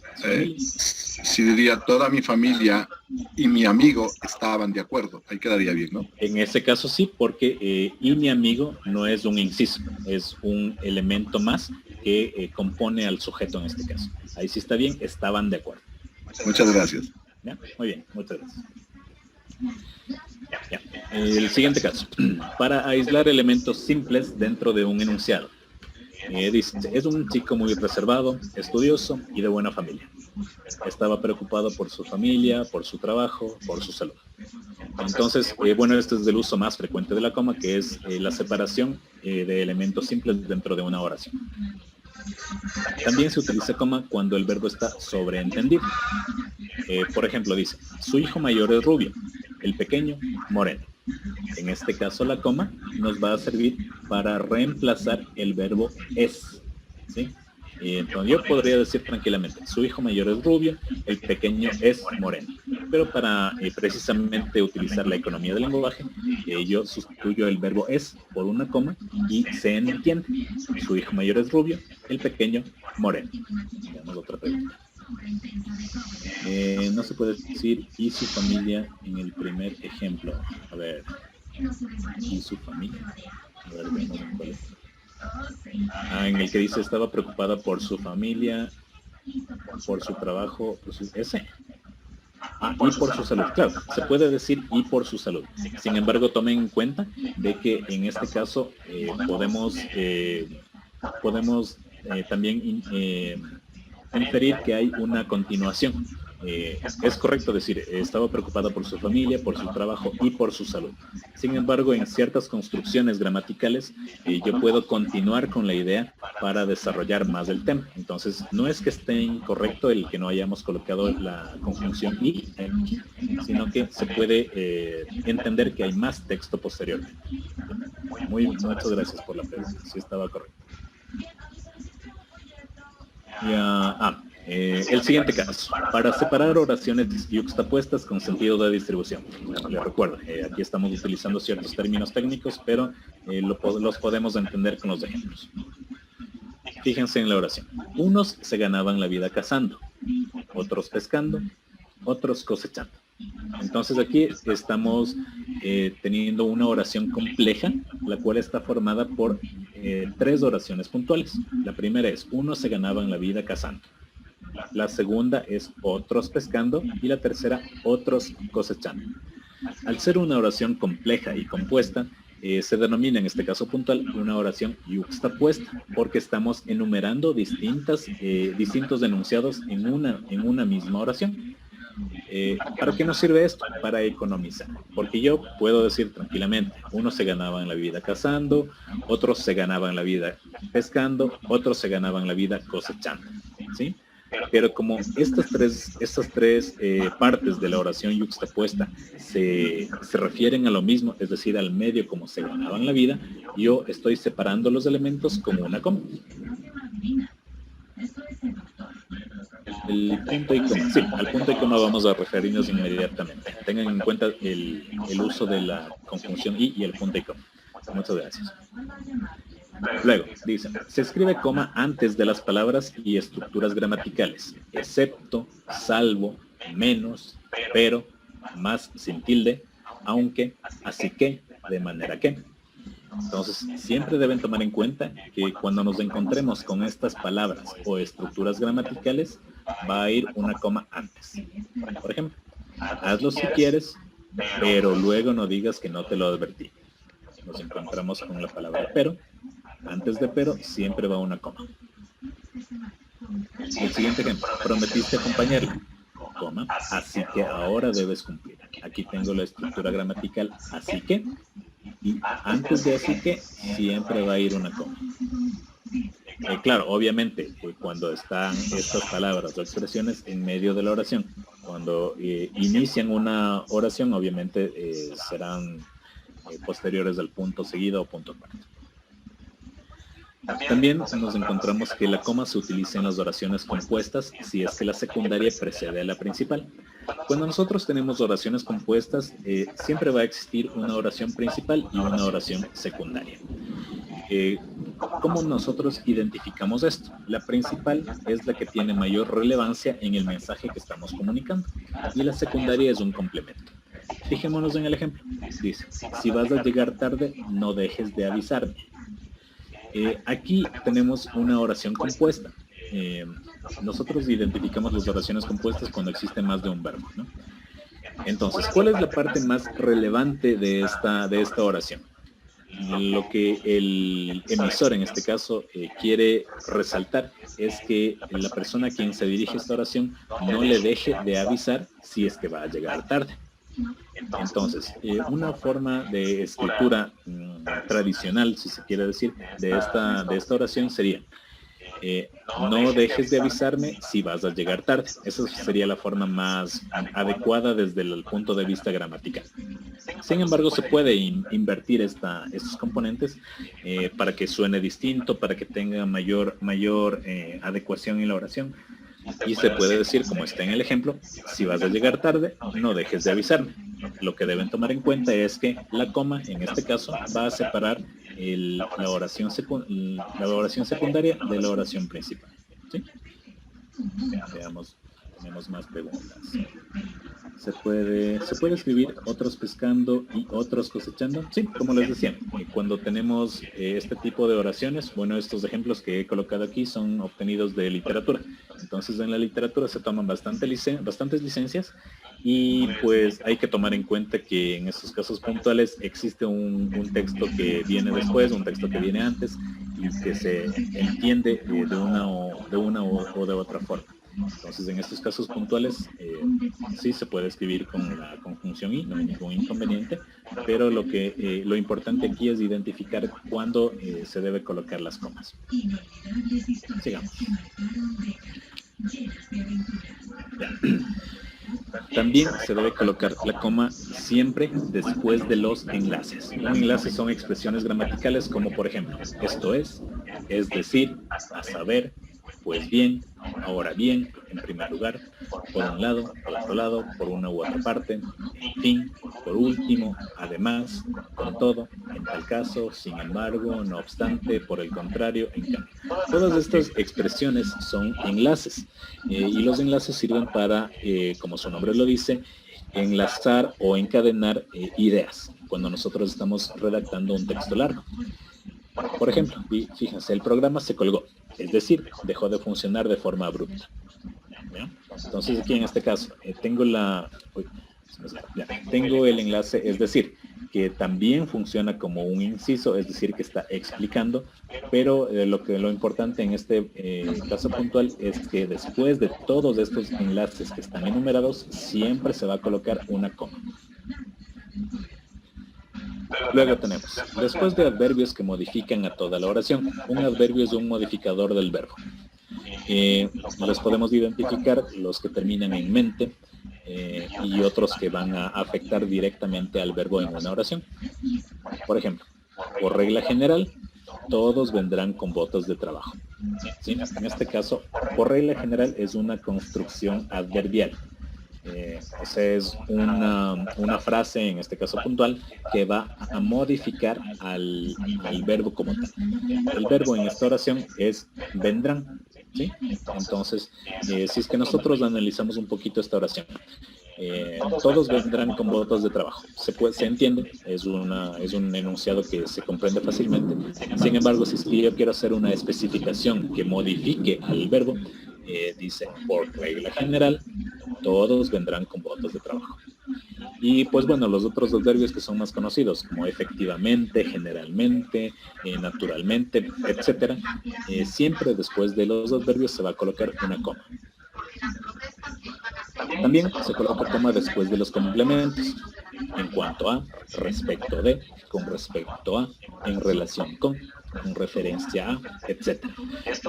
si diría toda mi familia y mi amigo estaban de acuerdo, ahí quedaría bien, ¿no? En ese caso sí, porque y mi amigo no es un inciso, es un elemento más que compone al sujeto en este caso. Ahí sí está bien, estaban de acuerdo. Muchas gracias. ¿Ya? Muy bien, muchas gracias. Ya. El siguiente caso, para aislar elementos simples dentro de un enunciado. Dice, es un chico muy reservado, estudioso y de buena familia. Estaba preocupado por su familia, por su trabajo, por su salud. Entonces, bueno, este es el uso más frecuente de la coma, que es la separación de elementos simples dentro de una oración. También se utiliza coma cuando el verbo está sobreentendido. Por ejemplo, dice, su hijo mayor es rubio, el pequeño moreno. En este caso, la coma nos va a servir para reemplazar el verbo es, ¿sí? Entonces yo podría decir tranquilamente, su hijo mayor es rubio, el pequeño es moreno. Pero para precisamente utilizar la economía del lenguaje, yo sustituyo el verbo es por una coma y se entiende. Su hijo mayor es rubio, el pequeño moreno. Veamos otra pregunta. No se puede decir y su familia en el primer ejemplo. A ver, y su familia. A ver, veamos cuál es. En el que dice estaba preocupada por su familia, por su trabajo, ese. Y por su salud. Claro, se puede decir y por su salud. Sin embargo, tomen en cuenta de que en este caso podemos también inferir que hay una continuación. Es correcto decir, estaba preocupada por su familia, por su trabajo y por su salud. Sin embargo, en ciertas construcciones gramaticales, yo puedo continuar con la idea para desarrollar más el tema. Entonces, no es que esté incorrecto el que no hayamos colocado la conjunción y aquí, sino que se puede entender que hay más texto posteriormente. Muchas gracias por la pregunta, sí estaba correcto. El siguiente caso, para separar oraciones yuxtapuestas con sentido de distribución. Les recuerdo, aquí estamos utilizando ciertos términos técnicos, pero los podemos entender con los ejemplos. Fíjense en la oración. Unos se ganaban la vida cazando, otros pescando, otros cosechando. Entonces aquí estamos teniendo una oración compleja, la cual está formada por 3 oraciones puntuales. La primera es, unos se ganaban la vida cazando. La segunda es otros pescando y la tercera otros cosechando. Al ser una oración compleja y compuesta, se denomina en este caso puntual una oración yuxtapuesta porque estamos enumerando distintos enunciados en una misma oración. ¿Para qué nos sirve esto? Para economizar. Porque yo puedo decir tranquilamente, unos se ganaban la vida cazando, otros se ganaban la vida pescando, otros se ganaban la vida cosechando, ¿sí? Pero como estas tres partes de la oración yuxtapuesta se refieren a lo mismo, es decir, al medio como se ganaban la vida, yo estoy separando los elementos como una coma. El punto y coma. Sí, al punto y coma vamos a referirnos inmediatamente. Tengan en cuenta el uso de la conjunción y el punto y coma. Muchas gracias. Luego, dice, se escribe coma antes de las palabras y estructuras gramaticales, excepto, salvo, menos, pero, más sin tilde, aunque, así que, de manera que. Entonces, siempre deben tomar en cuenta que cuando nos encontremos con estas palabras o estructuras gramaticales, va a ir una coma antes. Por ejemplo, hazlo si quieres, pero luego no digas que no te lo advertí. Nos encontramos con la palabra pero. Antes de pero siempre va una coma. El siguiente ejemplo, prometiste acompañarla, coma, así que ahora debes cumplir. Aquí tengo la estructura gramatical, así que, y antes de así que siempre va a ir una coma. Claro, obviamente, cuando están estas palabras o expresiones en medio de la oración, cuando inician una oración, obviamente serán posteriores al punto seguido o punto aparte. También nos encontramos que la coma se utiliza en las oraciones compuestas si es que la secundaria precede a la principal. Cuando nosotros tenemos oraciones compuestas, siempre va a existir una oración principal y una oración secundaria. ¿Cómo nosotros identificamos esto? La principal es la que tiene mayor relevancia en el mensaje que estamos comunicando y la secundaria es un complemento. Fijémonos en el ejemplo. Dice, si vas a llegar tarde, no dejes de avisarme. Aquí tenemos una oración compuesta. Nosotros identificamos las oraciones compuestas cuando existe más de un verbo, ¿no? Entonces, ¿cuál es la parte más relevante de esta oración? lo que el emisor en este caso quiere resaltar es que la persona a quien se dirige esta oración no le deje de avisar si es que va a llegar tarde. Entonces, una forma de escritura tradicional, si se quiere decir, de esta oración sería: no dejes de avisarme si vas a llegar tarde. Esa sería la forma más adecuada desde el punto de vista gramatical. Sin embargo, se puede invertir estos componentes para que suene distinto, para que tenga mayor adecuación en la oración. Y se puede decir, como está en el ejemplo: si vas a llegar tarde, no dejes de avisarme. Lo que deben tomar en cuenta es que la coma, en este caso, va a separar la oración secundaria de la oración principal. ¿Sí? Veamos, tenemos más preguntas. ¿Se puede escribir otros pescando y otros cosechando? Sí, como les decía, cuando tenemos este tipo de oraciones, bueno, estos ejemplos que he colocado aquí son obtenidos de literatura. Entonces, en la literatura se toman bastantes licencias y pues hay que tomar en cuenta que en estos casos puntuales existe un texto que viene después, un texto que viene antes y que se entiende de una o de otra forma. Entonces, en estos casos puntuales, sí se puede escribir con la conjunción y, no hay ningún inconveniente, pero lo importante aquí es identificar cuándo se debe colocar las comas. Sigamos. Ya. También se debe colocar la coma siempre después de los enlaces. Un enlace son expresiones gramaticales como, por ejemplo, esto es decir, a saber, pues bien, ahora bien, en primer lugar, por un lado, por otro lado, por una u otra parte, en fin, por último, además, con todo, en tal caso, sin embargo, no obstante, por el contrario, en cambio. Todas estas expresiones son enlaces y los enlaces sirven para, como su nombre lo dice, enlazar o encadenar ideas cuando nosotros estamos redactando un texto largo. Por ejemplo, fíjense, el programa se colgó, es decir, dejó de funcionar de forma abrupta. ¿Ya? Entonces aquí en este caso tengo el enlace, es decir, que también funciona como un inciso, es decir, que está explicando, pero lo importante en este caso puntual es que después de todos estos enlaces que están enumerados, siempre se va a colocar una coma. Luego tenemos, después de adverbios que modifican a toda la oración, un adverbio es un modificador del verbo. Los podemos identificar, los que terminan en mente y otros que van a afectar directamente al verbo en una oración. Por ejemplo, por regla general, todos vendrán con botas de trabajo. ¿Sí? En este caso, por regla general es una construcción adverbial. O sea, es una frase, en este caso puntual, que va a modificar al verbo como tal. El verbo en esta oración es vendrán, ¿sí? Entonces, si es que nosotros analizamos un poquito esta oración, todos vendrán con botas de trabajo. Se entiende, es un enunciado que se comprende fácilmente. Sin embargo, si es que yo quiero hacer una especificación que modifique al verbo, dice, por regla general, todos vendrán con botas de trabajo. Y pues bueno, los otros adverbios que son más conocidos, como efectivamente, generalmente, naturalmente, etcétera, siempre después de los adverbios se va a colocar una coma. También se coloca coma después de los complementos. En cuanto a, respecto de, con respecto a, en relación con referencia a, etc.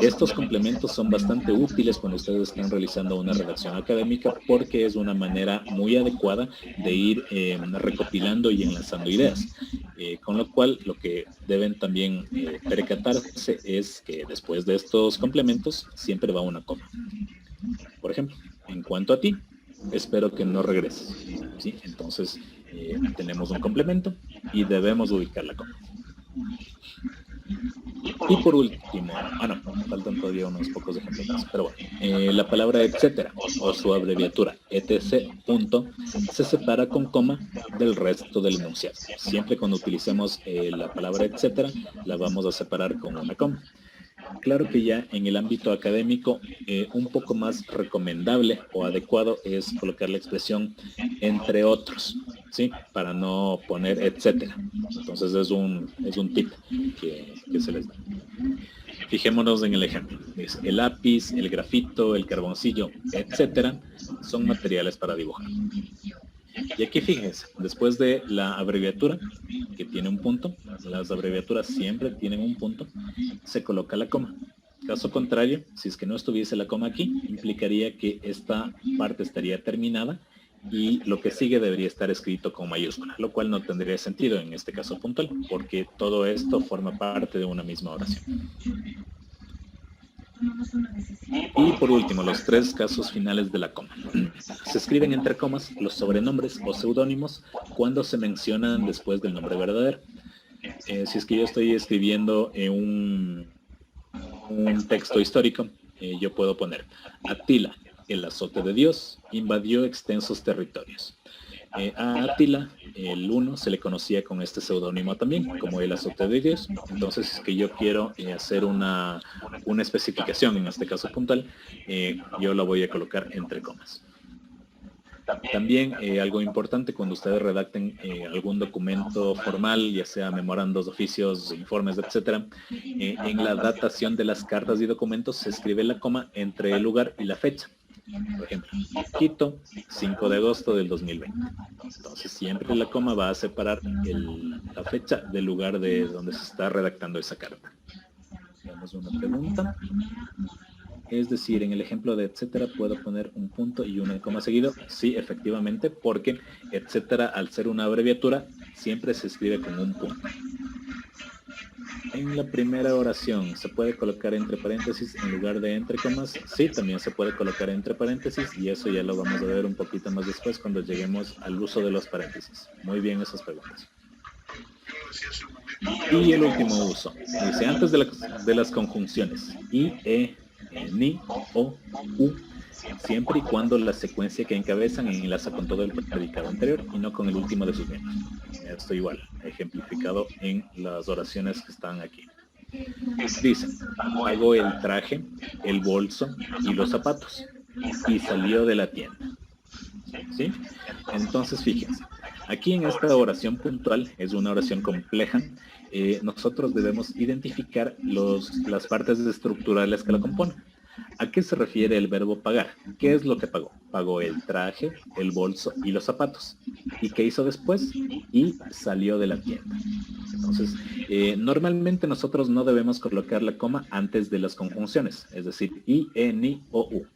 Estos complementos son bastante útiles cuando ustedes están realizando una redacción académica porque es una manera muy adecuada de ir recopilando y enlazando ideas. Con lo cual, lo que deben también percatarse es que después de estos complementos siempre va una coma. Por ejemplo, en cuanto a ti, espero que no regreses. ¿Sí? Entonces, tenemos un complemento y debemos ubicar la coma. Y por último, faltan todavía unos pocos ejemplos más, pero bueno, la palabra etcétera o su abreviatura etc. se separa con coma del resto del enunciado. Siempre cuando utilicemos la palabra etcétera, la vamos a separar con una coma. Claro que ya en el ámbito académico, un poco más recomendable o adecuado es colocar la expresión entre otros, ¿sí? Para no poner etcétera. Entonces es un tip que se les da. Fijémonos en el ejemplo. Dice, el lápiz, el grafito, el carboncillo, etcétera, son materiales para dibujar. Y aquí fíjense, después de la abreviatura, que tiene un punto, las abreviaturas siempre tienen un punto, se coloca la coma. Caso contrario, si es que no estuviese la coma aquí, implicaría que esta parte estaría terminada y lo que sigue debería estar escrito con mayúscula, lo cual no tendría sentido en este caso puntual, porque todo esto forma parte de una misma oración. Y por último, los 3 casos finales de la coma. Se escriben entre comas los sobrenombres o seudónimos cuando se mencionan después del nombre verdadero. Si es que yo estoy escribiendo un texto histórico, yo puedo poner Atila, el azote de Dios, invadió extensos territorios. A Atila, el 1, se le conocía con este seudónimo también, como el azote de Dios. Entonces, es que yo quiero hacer una especificación, en este caso puntual, yo la voy a colocar entre comas. También algo importante cuando ustedes redacten algún documento formal, ya sea memorandos, oficios, informes, etcétera, en la datación de las cartas y documentos se escribe la coma entre el lugar y la fecha. Por ejemplo, Quito, 5 de agosto del 2020. Entonces siempre la coma va a separar la fecha del lugar de donde se está redactando esa carta. Veamos una pregunta. Es decir, en el ejemplo de etcétera, ¿puedo poner un punto y una coma seguido? Sí, efectivamente, porque etcétera, al ser una abreviatura, siempre se escribe con un punto. En la primera oración, ¿se puede colocar entre paréntesis en lugar de entre comas? Sí, también se puede colocar entre paréntesis y eso ya lo vamos a ver un poquito más después cuando lleguemos al uso de los paréntesis. Muy bien esas preguntas. Y el último uso. Dice, antes de las conjunciones i, ni, o, u, siempre y cuando la secuencia que encabezan enlaza con todo el predicado anterior y no con el último de sus miembros. Esto igual, ejemplificado en las oraciones que están aquí. Dice, pagó el traje, el bolso y los zapatos y salió de la tienda. ¿Sí? Entonces, fíjense, aquí en esta oración puntual, es una oración compleja, nosotros debemos identificar las partes estructurales que la componen. ¿A qué se refiere el verbo pagar? ¿Qué es lo que pagó? Pagó el traje, el bolso y los zapatos. ¿Y qué hizo después? Y salió de la tienda. Entonces, normalmente nosotros no debemos colocar la coma antes de las conjunciones, es decir, i, ni o u.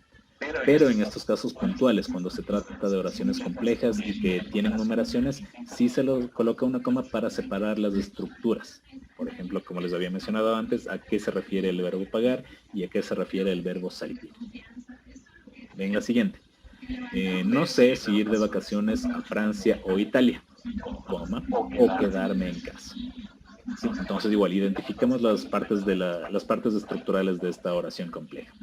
Pero en estos casos puntuales, cuando se trata de oraciones complejas y que tienen numeraciones, sí se lo coloca una coma para separar las estructuras. Por ejemplo, como les había mencionado antes, a qué se refiere el verbo pagar y a qué se refiere el verbo salir. Ven la siguiente. No sé si ir de vacaciones a Francia o Italia, coma, o quedarme en casa. ¿Sí? Entonces igual, identifiquemos las partes estructurales de esta oración compleja.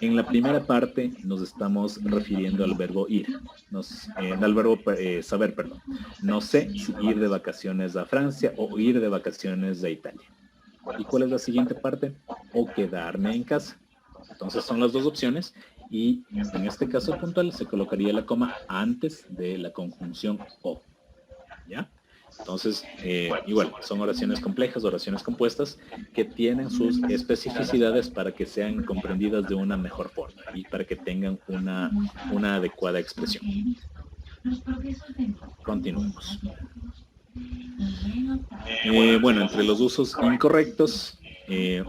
En la primera parte nos estamos refiriendo al verbo ir, al verbo saber, perdón. No sé si ir de vacaciones a Francia o ir de vacaciones a Italia. ¿Y cuál es la siguiente parte? O quedarme en casa. Entonces son las dos opciones y en este caso puntual se colocaría la coma antes de la conjunción o. ¿Ya? Entonces, igual, son oraciones complejas, oraciones compuestas, que tienen sus especificidades para que sean comprendidas de una mejor forma y para que tengan una adecuada expresión. Continuemos. Bueno, entre los usos incorrectos,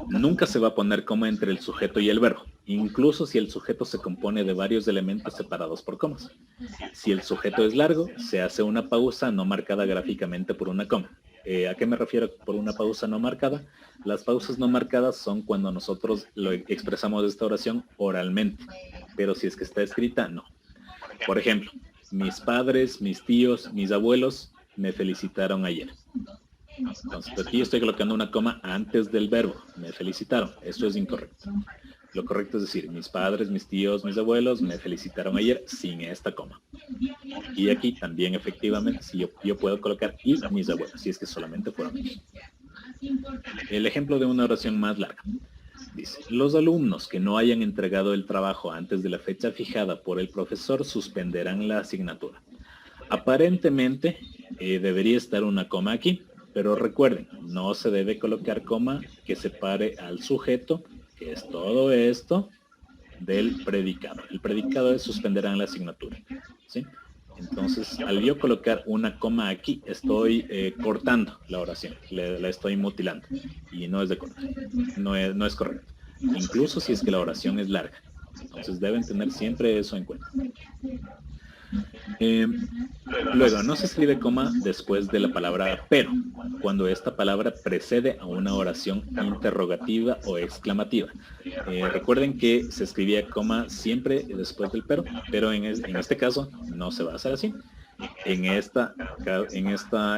nunca se va a poner coma entre el sujeto y el verbo, incluso si el sujeto se compone de varios elementos separados por comas. Si el sujeto es largo, se hace una pausa no marcada gráficamente por una coma. ¿A qué me refiero por una pausa no marcada? Las pausas no marcadas son cuando nosotros lo expresamos esta oración oralmente, pero si es que está escrita, no. Por ejemplo, mis padres, mis tíos, mis abuelos me felicitaron ayer. Entonces, aquí estoy colocando una coma antes del verbo, me felicitaron. Esto es incorrecto. Lo correcto es decir, mis padres, mis tíos, mis abuelos me felicitaron ayer sin esta coma. Y aquí también efectivamente, si yo puedo colocar y mis abuelos, si es que solamente fueron ellos. El ejemplo de una oración más larga. Dice, los alumnos que no hayan entregado el trabajo antes de la fecha fijada por el profesor suspenderán la asignatura. Aparentemente debería estar una coma aquí, pero recuerden, no se debe colocar coma que separe al sujeto, que es todo esto, del predicado. El predicado es suspenderán la asignatura, ¿sí? Entonces, al yo colocar una coma aquí, estoy cortando la oración, la estoy mutilando, y no es de cortar, no es correcto. Incluso si es que la oración es larga. Entonces, deben tener siempre eso en cuenta. Luego, no se escribe coma después de la palabra pero, cuando esta palabra precede a una oración interrogativa o exclamativa. Recuerden que se escribía coma siempre después del pero en este caso no se va a hacer así. En esta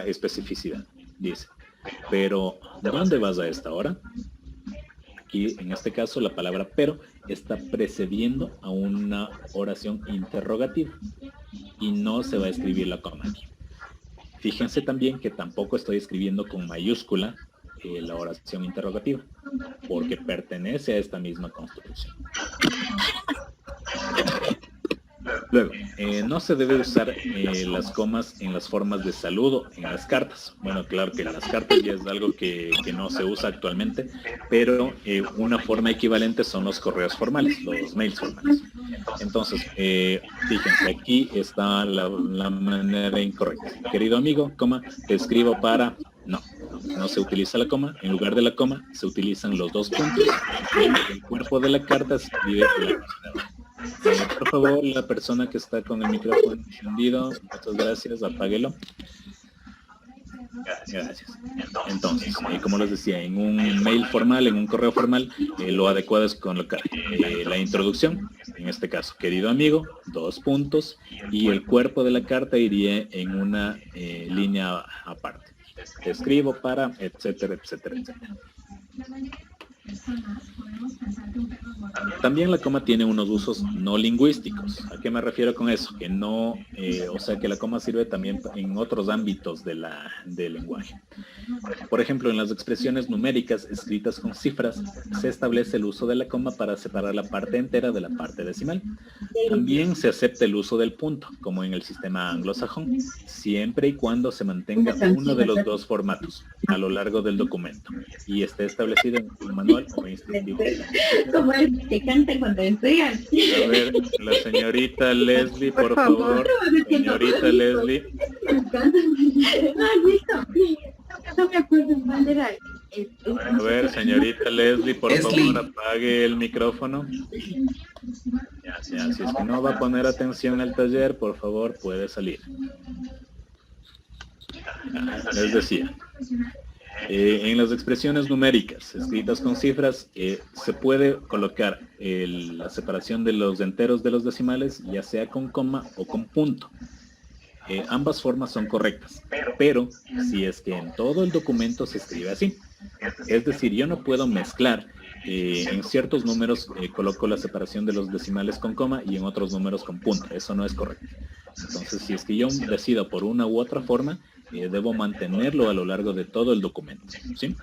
especificidad dice, pero ¿dónde vas a esta hora? Aquí, en este caso, la palabra pero está precediendo a una oración interrogativa y no se va a escribir la coma aquí. Fíjense también que tampoco estoy escribiendo con mayúscula la oración interrogativa, porque pertenece a esta misma construcción. Luego, no se debe usar las comas en las formas de saludo en las cartas. Bueno, claro que las cartas ya es algo que no se usa actualmente, pero una forma equivalente son los correos formales, los mails formales. Entonces, fíjense, aquí está la manera incorrecta. Querido amigo, coma, te escribo para... No se utiliza la coma. En lugar de la coma, se utilizan los dos puntos. El cuerpo de la carta se escribe por favor, la persona que está con el micrófono encendido, muchas gracias, apáguelo. Gracias. Entonces, como les decía, en un mail formal, en un correo formal, lo adecuado es colocar la introducción, en este caso, querido amigo, dos puntos, y el cuerpo de la carta iría en una línea aparte. Te escribo para, etcétera, etcétera, etcétera. También la coma tiene unos usos no lingüísticos. ¿A qué me refiero con eso? Que no, o sea que la coma sirve también en otros ámbitos del lenguaje. Por ejemplo, en las expresiones numéricas escritas con cifras, se establece el uso de la coma para separar la parte entera de la parte decimal. También se acepta el uso del punto, como en el sistema anglosajón, siempre y cuando se mantenga uno de los dos formatos a lo largo del documento y esté establecido en un manual o instructivo. Como el que canta cuando entregan. A ver, la señorita Leslie, por favor. Señorita Leslie. No me acuerdo cuál era. A ver, señorita Leslie, por favor, apague el micrófono. Ya, si es que no va a poner atención al taller, por favor, puede salir. Les decía. En las expresiones numéricas escritas con cifras se puede colocar la separación de los enteros de los decimales, ya sea con coma o con punto. Ambas formas son correctas, pero si es que en todo el documento se escribe así, es decir, yo no puedo mezclar en ciertos números coloco la separación de los decimales con coma y en otros números con punto. Eso no es correcto. Entonces, si es que yo decido por una u otra forma, debo mantenerlo a lo largo de todo el documento, ¿sí?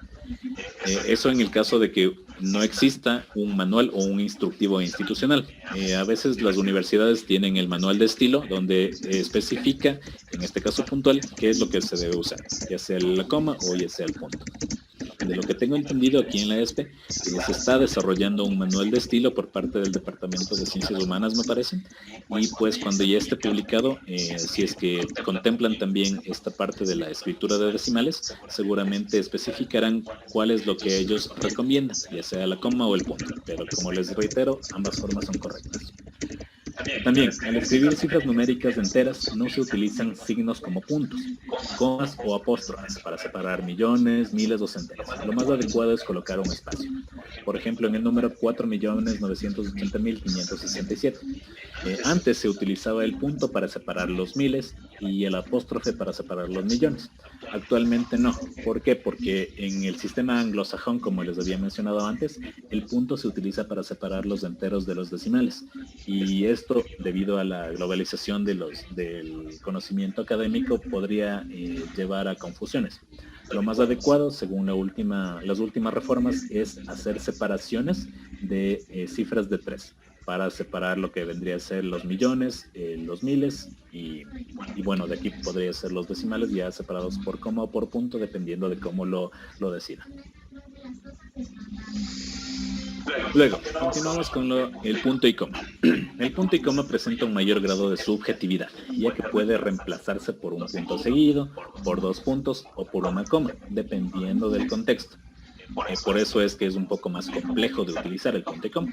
Eso en el caso de que no exista un manual o un instructivo institucional. A veces las universidades tienen el manual de estilo donde especifica, en este caso puntual, qué es lo que se debe usar, ya sea la coma o ya sea el punto. De lo que tengo entendido aquí en la ESPE, se está desarrollando un manual de estilo por parte del Departamento de Ciencias Humanas, me parece, y pues cuando ya esté publicado, si es que contemplan también esta parte de la escritura de decimales, seguramente especificarán cuál es lo que ellos recomiendan, ya sea la coma o el punto, pero como les reitero, ambas formas son correctas. También, al escribir cifras numéricas enteras, no se utilizan signos como puntos, comas o apóstrofes para separar millones, miles o centenas. Lo más adecuado es colocar un espacio. Por ejemplo, en el número 4.980.567. Antes se utilizaba el punto para separar los miles y el apóstrofe para separar los millones. Actualmente no. ¿Por qué? Porque en el sistema anglosajón, como les había mencionado antes, el punto se utiliza para separar los enteros de los decimales. Y esto, debido a la globalización del conocimiento académico, podría llevar a confusiones. Lo más adecuado, según las últimas reformas, es hacer separaciones de cifras de 3. para separar lo que vendría a ser los millones, los miles y bueno, de aquí podría ser los decimales ya separados por coma o por punto, dependiendo de cómo lo decida. Luego, continuamos con el punto y coma. El punto y coma presenta un mayor grado de subjetividad, ya que puede reemplazarse por un punto seguido, por 2 puntos o por una coma, dependiendo del contexto. Por eso es que es un poco más complejo de utilizar el punto y coma.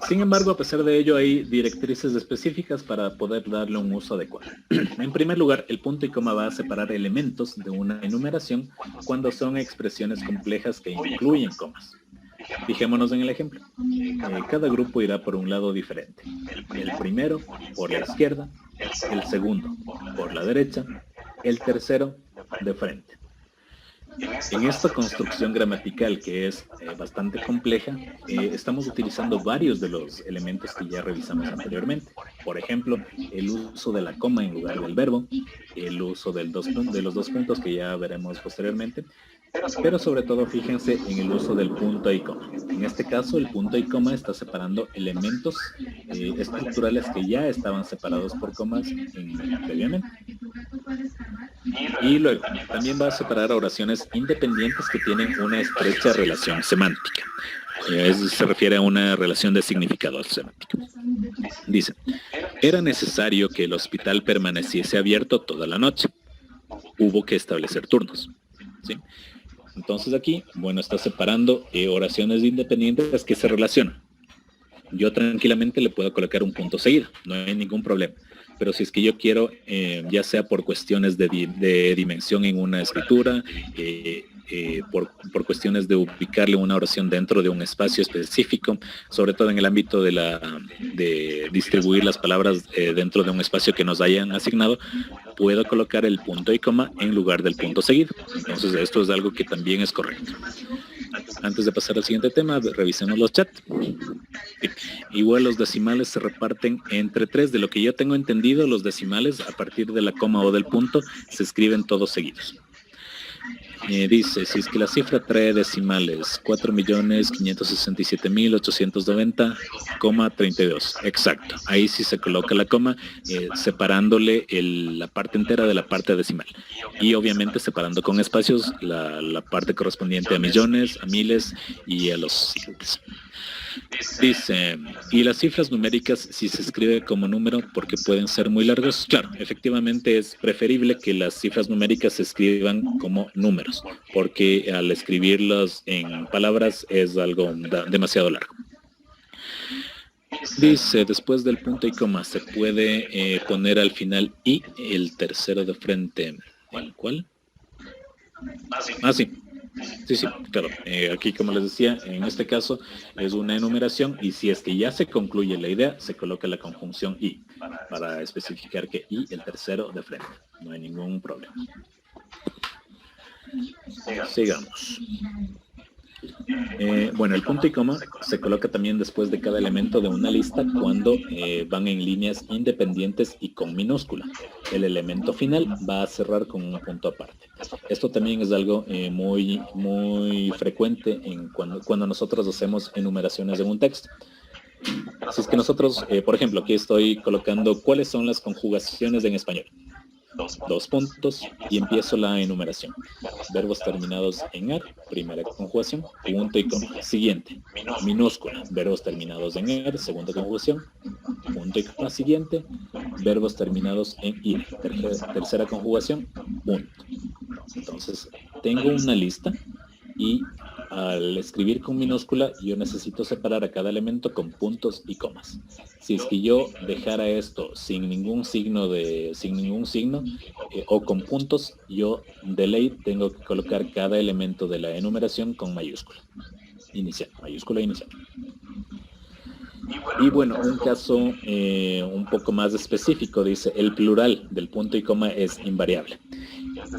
Sin embargo, a pesar de ello, hay directrices específicas para poder darle un uso adecuado. En primer lugar, el punto y coma va a separar elementos de una enumeración cuando son expresiones complejas que incluyen comas. Fijémonos en el ejemplo. Cada grupo irá por un lado diferente. El primero por la izquierda, el segundo por la derecha, el tercero de frente. En esta construcción gramatical, que es bastante compleja, estamos utilizando varios de los elementos que ya revisamos anteriormente. Por ejemplo, el uso de la coma en lugar del verbo, el uso de los 2 puntos que ya veremos posteriormente, pero sobre todo fíjense en el uso del punto y coma. En este caso, el punto y coma está separando elementos estructurales que ya estaban separados por comas previamente. Y luego, también va a separar oraciones independientes que tienen una estrecha relación semántica. Eso se refiere a una relación de significado semántico. Dice, era necesario que el hospital permaneciese abierto toda la noche. Hubo que establecer turnos. ¿Sí? Entonces aquí, bueno, está separando oraciones independientes que se relacionan. Yo tranquilamente le puedo colocar un punto seguido, no hay ningún problema. Pero si es que yo quiero, ya sea por cuestiones de dimensión en una escritura, por cuestiones de ubicarle una oración dentro de un espacio específico, sobre todo en el ámbito de distribuir las palabras dentro de un espacio que nos hayan asignado, puedo colocar el punto y coma en lugar del punto seguido. Entonces esto es algo que también es correcto. Antes de pasar al siguiente tema, revisemos los chats. Igual los decimales se reparten entre 3. De lo que yo tengo entendido, los decimales a partir de la coma o del punto se escriben todos seguidos. Dice, si es que la cifra trae decimales 4.567.890,32. Exacto. Ahí sí se coloca la coma, separándole la parte entera de la parte decimal. Y obviamente separando con espacios la parte correspondiente a millones, a miles y a los siguientes. Dice, y las cifras numéricas si se escribe como número porque pueden ser muy largos. Claro, efectivamente es preferible que las cifras numéricas se escriban como números, porque al escribirlas en palabras es algo demasiado largo. Dice, después del punto y coma se puede poner al final y el tercero de frente. ¿Cuál? Ah, sí. Sí, claro. Aquí, como les decía, en este caso es una enumeración y si es que ya se concluye la idea, se coloca la conjunción y para especificar que y el tercero de frente. No hay ningún problema. Sigamos. Bueno, el punto y coma se coloca también después de cada elemento de una lista cuando van en líneas independientes y con minúscula. El elemento final va a cerrar con un punto aparte. Esto también es algo muy frecuente cuando nosotros hacemos enumeraciones en un texto. Si es que nosotros, por ejemplo, aquí estoy colocando cuáles son las conjugaciones en español. 2 puntos y empiezo la enumeración. Verbos terminados en -er, primera conjugación, punto y coma. Siguiente, minúscula, verbos terminados en -er, segunda conjugación, punto y coma. Siguiente, verbos terminados en -ir, tercera conjugación, punto. Entonces, tengo una lista y al escribir con minúscula yo necesito separar a cada elemento con puntos y comas. Si es que yo dejara esto sin ningún signo o con puntos, yo de ley tengo que colocar cada elemento de la enumeración con mayúscula inicial. Y bueno, un caso un poco más específico dice, el plural del punto y coma es invariable.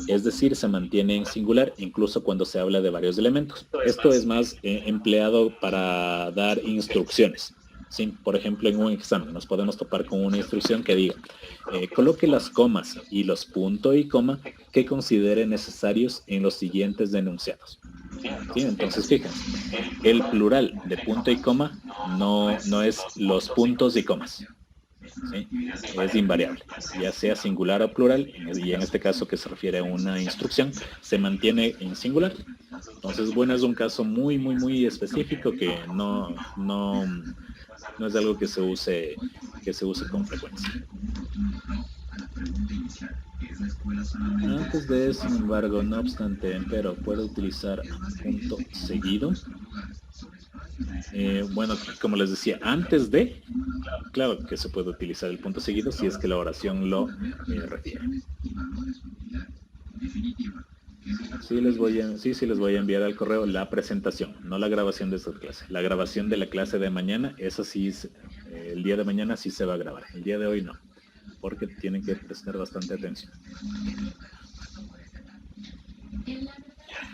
Es decir, se mantiene en singular incluso cuando se habla de varios elementos. Esto es más empleado para dar instrucciones. ¿Sí? Por ejemplo, en un examen nos podemos topar con una instrucción que diga, coloque las comas y los punto y coma que considere necesarios en los siguientes enunciados. ¿Sí? Entonces fíjense, el plural de punto y coma no es los puntos y comas. ¿Sí? Es invariable, ya sea singular o plural, y en este caso que se refiere a una instrucción, se mantiene en singular. Entonces, bueno, es un caso muy específico que no es algo que se use con frecuencia. Antes de, sin embargo, no obstante, pero puedo utilizar punto seguido. Bueno, como les decía, antes de, claro que se puede utilizar el punto seguido si es que la oración lo refiere. Sí les voy a enviar al correo la presentación, no la grabación de esta clase. La grabación de la clase de mañana, esa sí, el día de mañana sí se va a grabar. El día de hoy no, porque tienen que prestar bastante atención.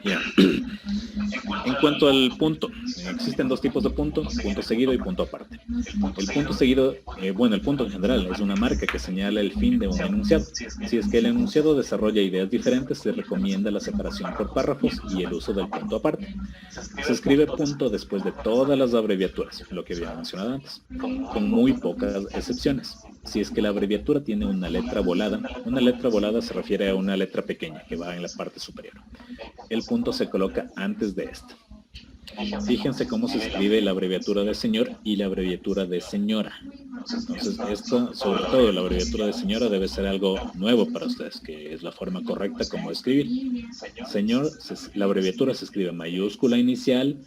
Ya. En cuanto al punto, existen dos tipos de punto seguido y punto aparte. El punto seguido, bueno, el punto en general es una marca que señala el fin de un enunciado. Si es que el enunciado desarrolla ideas diferentes, se recomienda la separación por párrafos y el uso del punto aparte. Se escribe punto después de todas las abreviaturas, lo que había mencionado antes, con muy pocas excepciones. Si es que la abreviatura tiene una letra volada se refiere a una letra pequeña que va en la parte superior. El punto se coloca antes de esta. Fíjense cómo se escribe la abreviatura de señor y la abreviatura de señora. Entonces, esto, sobre todo la abreviatura de señora, debe ser algo nuevo para ustedes, que es la forma correcta como escribir. Señor, la abreviatura se escribe mayúscula inicial,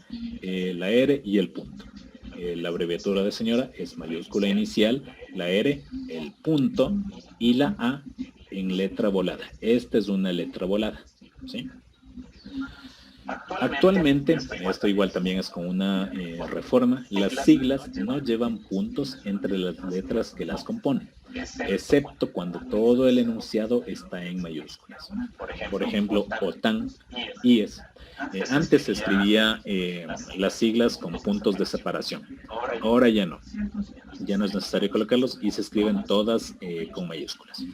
la R y el punto. La abreviatura de señora es mayúscula inicial, la R, el punto y la A en letra volada. Esta es una letra volada, ¿sí? Actualmente, esto igual también es con una reforma, las siglas no llevan puntos entre las letras que las componen, excepto cuando todo el enunciado está en mayúsculas. Por ejemplo, OTAN, IES. Antes se escribía las siglas con puntos de separación. Ahora ya no. Ya no es necesario colocarlos y se escriben todas con mayúsculas.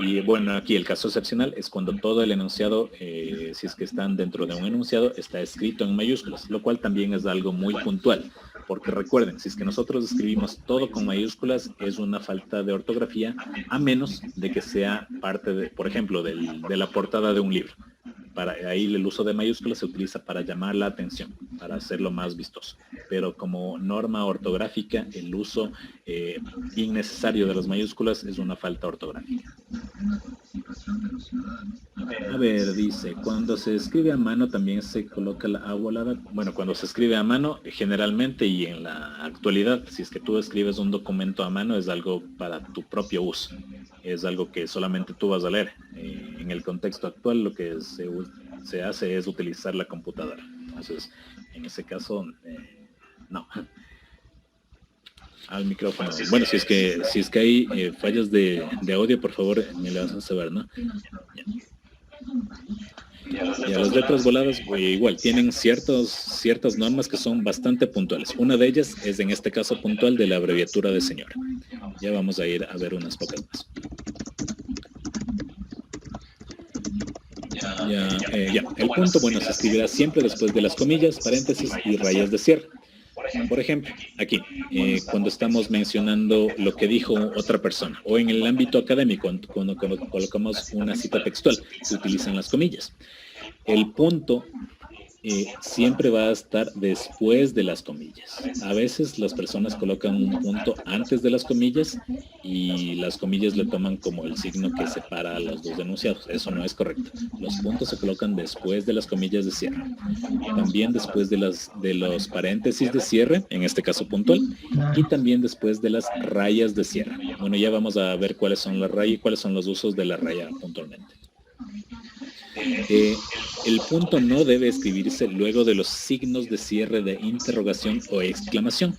Y bueno, aquí el caso excepcional es cuando todo el enunciado, si es que están dentro de un enunciado, está escrito en mayúsculas, lo cual también es algo muy puntual. Porque recuerden, si es que nosotros escribimos todo con mayúsculas, es una falta de ortografía, a menos de que sea parte, de, por ejemplo, de la portada de un libro. Ahí el uso de mayúsculas se utiliza para llamar la atención, para hacerlo más vistoso. Pero como norma ortográfica, el uso innecesario de las mayúsculas es una falta ortográfica. A ver, dice, cuando se escribe a mano también se coloca la A volada. Bueno, cuando se escribe a mano, generalmente y en la actualidad, si es que tú escribes un documento a mano, es algo para tu propio uso. Es algo que solamente tú vas a leer. En el contexto actual lo que se hace es utilizar la computadora. Entonces, en ese caso, no. Al micrófono. Bueno, si es que hay fallas de audio, por favor, me las hacen saber, ¿no? Ya, las letras voladas igual tienen ciertas normas que son bastante puntuales. Una de ellas es en este caso puntual de la abreviatura de señora. Ya vamos a ir a ver unas pocas más. El punto, bueno, se escribirá siempre después de las comillas, paréntesis y rayas de cierre. Por ejemplo, aquí, cuando estamos mencionando lo que dijo otra persona, o en el ámbito académico, cuando colocamos una cita textual, se utilizan las comillas. El punto siempre va a estar después de las comillas. A veces las personas colocan un punto antes de las comillas y las comillas le toman como el signo que separa a los dos enunciados. Eso no es correcto. Los puntos se colocan después de las comillas de cierre. También después de los paréntesis de cierre, en este caso puntual, y también después de las rayas de cierre. Bueno, ya vamos a ver cuáles son las rayas y cuáles son los usos de la raya puntualmente. El punto no debe escribirse luego de los signos de cierre de interrogación o exclamación.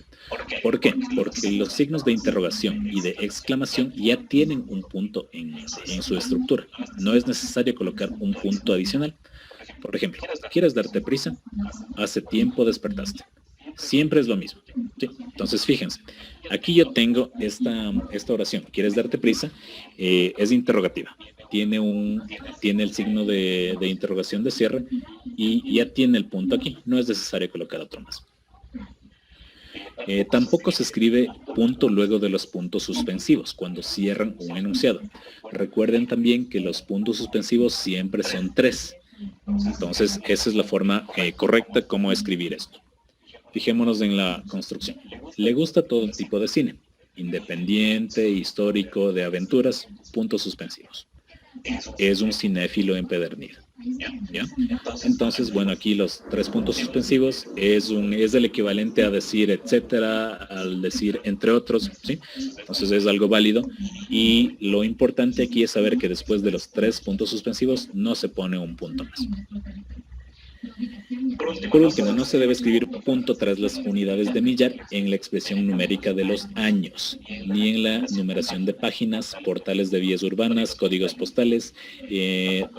¿Por qué? Porque los signos de interrogación y de exclamación ya tienen un punto en su estructura. No es necesario colocar un punto adicional. Por ejemplo, ¿quieres darte prisa? Hace tiempo despertaste. Siempre es lo mismo. ¿Sí? Entonces, fíjense. Aquí yo tengo esta oración. ¿Quieres darte prisa? Es interrogativa. tiene el signo de interrogación de cierre y ya tiene el punto aquí. No es necesario colocar otro más. Tampoco se escribe punto luego de los puntos suspensivos cuando cierran un enunciado. Recuerden también que los puntos suspensivos siempre son 3. Entonces, esa es la forma correcta como escribir esto. Fijémonos en la construcción. Le gusta todo tipo de cine. Independiente, histórico, de aventuras, puntos suspensivos. Es un cinéfilo empedernido. ¿Ya? Entonces, bueno, aquí los 3 puntos suspensivos es el equivalente a decir etcétera, al decir entre otros, ¿sí? Entonces es algo válido y lo importante aquí es saber que después de los 3 puntos suspensivos no se pone un punto más. Por último, no se debe escribir punto tras las unidades de millar en la expresión numérica de los años, ni en la numeración de páginas, portales de vías urbanas, códigos postales,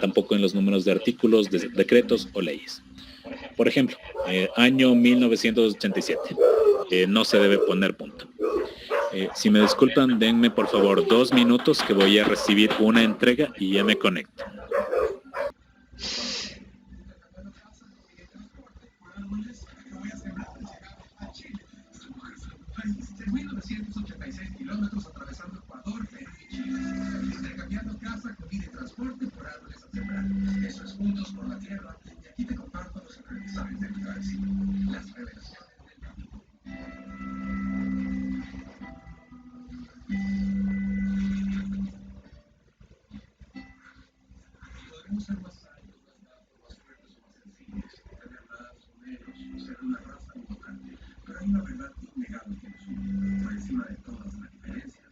tampoco en los números de artículos, de decretos o leyes. Por ejemplo, año 1987, no se debe poner punto. Si me disculpan, denme por favor 2 minutos que voy a recibir una entrega y ya me conecto. En 1986 kilómetros atravesando Ecuador, Perú y Chile, intercambiando casa, comida y transporte por árboles a sembrar. Eso es Juntos por la Tierra, y aquí te comparto los aprendizajes de mi travesía, las revelaciones del camino. Podremos ser más sabios, más bajos, más fuertes o más sencillos, tener más o menos, ser una raza importante, pero hay una verdad innegable que nos une. Por encima de todas las diferencias,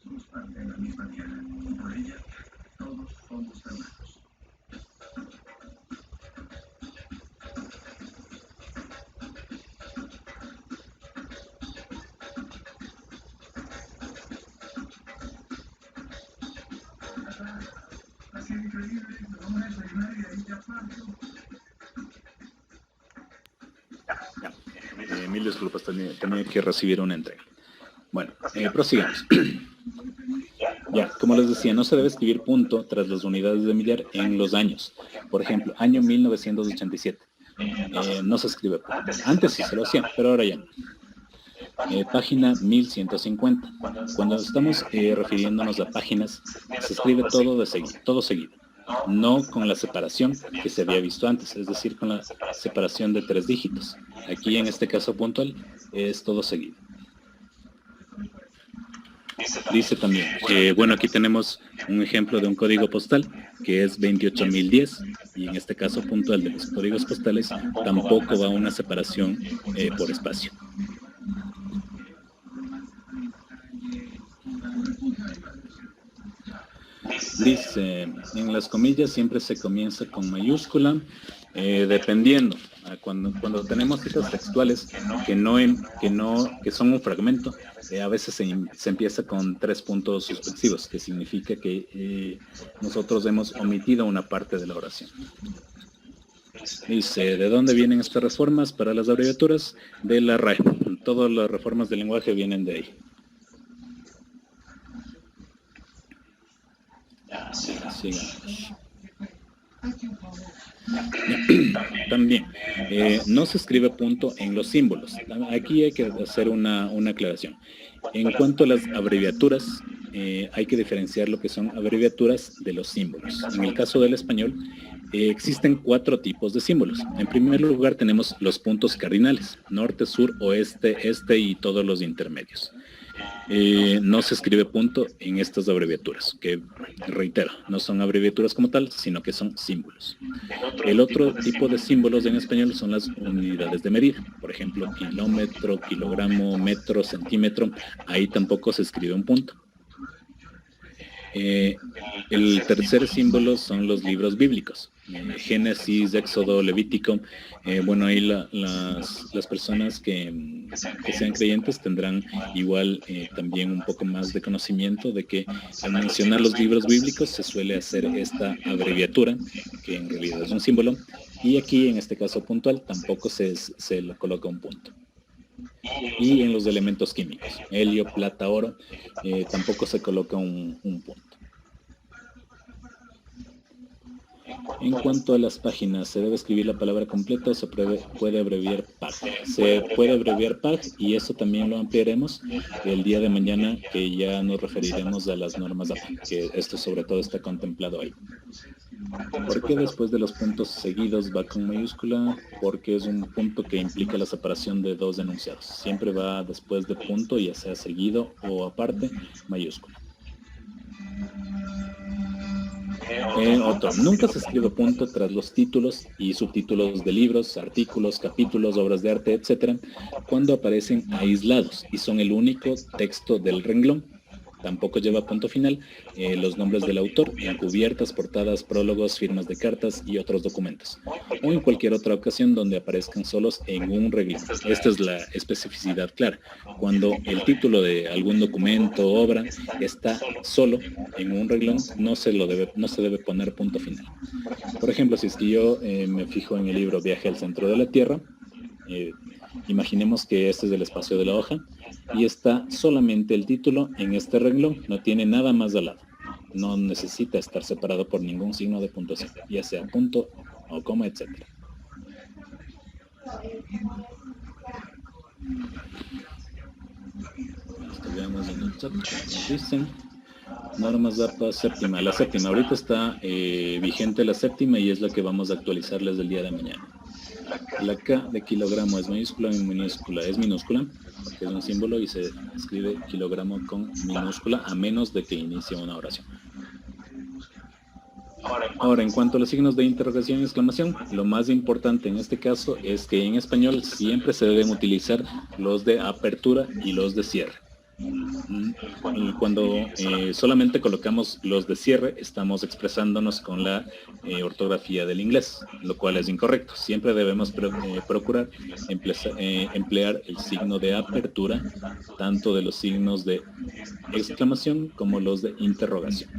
somos parte de la misma tierra y por ella todos somos hermanos. Así es increíble, vamos a desayunar y de ahí ya parto. Mil disculpas, tenía que recibir una entrega. Bueno, prosigamos. Ya, como les decía, no se debe escribir punto tras las unidades de millar en los años. Por ejemplo, año 1987. No se escribe punto. Antes sí se lo hacían, pero ahora ya no. Página 1150. Cuando estamos refiriéndonos a páginas, se escribe todo seguido. No con la separación que se había visto antes, es decir, con la separación de 3 dígitos. Aquí en este caso puntual es todo seguido. Dice también que, bueno, aquí tenemos un ejemplo de un código postal que es 28010 y en este caso puntual de los códigos postales tampoco va una separación por espacio. Dice, en las comillas siempre se comienza con mayúscula, dependiendo. Cuando tenemos citas textuales que son un fragmento, a veces se empieza con 3 puntos suspensivos, que significa que nosotros hemos omitido una parte de la oración. Dice, ¿de dónde vienen estas reformas para las abreviaturas? De la RAE. Todas las reformas del lenguaje vienen de ahí. Sigamos. También, no se escribe punto en los símbolos. Aquí hay que hacer una aclaración. En cuanto a las abreviaturas, hay que diferenciar lo que son abreviaturas de los símbolos. En el caso del español, existen 4 tipos de símbolos. En primer lugar tenemos los puntos cardinales, norte, sur, oeste, este y todos los intermedios. No se escribe punto en estas abreviaturas, que reitero, no son abreviaturas como tal, sino que son símbolos. El otro tipo de símbolos en español son las unidades de medida, por ejemplo, kilómetro, kilogramo, metro, centímetro, ahí tampoco se escribe un punto. El tercer símbolo son los libros bíblicos, Génesis, Éxodo, Levítico. Bueno, ahí las personas que sean creyentes tendrán igual también un poco más de conocimiento de que al mencionar los libros bíblicos se suele hacer esta abreviatura, que en realidad es un símbolo, y aquí en este caso puntual tampoco se le coloca un punto. Y en los elementos químicos, helio, plata, oro, tampoco se coloca un punto. En cuanto a las páginas, ¿se debe escribir la palabra completa o se puede abreviar PAG? Se puede abreviar PAG y eso también lo ampliaremos el día de mañana, que ya nos referiremos a las normas APA, que esto sobre todo está contemplado ahí. ¿Por qué después de los puntos seguidos va con mayúscula? Porque es un punto que implica la separación de dos enunciados. Siempre va después de punto, ya sea seguido o aparte, mayúscula. Otro, nunca se escribe punto tras los títulos y subtítulos de libros, artículos, capítulos, obras de arte, etc., cuando aparecen aislados y son el único texto del renglón. Tampoco lleva punto final los nombres del autor en cubiertas, portadas, prólogos, firmas de cartas y otros documentos, o en cualquier otra ocasión donde aparezcan solos en un renglón. Esta es la especificidad clara. Cuando el título de algún documento o obra está solo en un renglón, no se debe poner punto final. Por ejemplo, si es que yo me fijo en el libro Viaje al centro de la Tierra, imaginemos que este es el espacio de la hoja y está solamente el título en este renglón, no tiene nada más al lado. No necesita estar separado por ningún signo de puntuación, ya sea punto o coma, etc. Veamos en el chat cómo dicen. Normas APA séptima. La séptima, ahorita está vigente la séptima y es la que vamos a actualizarles del día de mañana. La K de kilogramo es mayúscula en minúscula. Es minúscula porque es un símbolo y se escribe kilogramo con minúscula a menos de que inicie una oración. Ahora, en cuanto a los signos de interrogación y exclamación, lo más importante en este caso es que en español siempre se deben utilizar los de apertura y los de cierre. Y cuando solamente colocamos los de cierre, estamos expresándonos con la ortografía del inglés, lo cual es incorrecto. Siempre debemos procurar emplear el signo de apertura, tanto de los signos de exclamación como los de interrogación.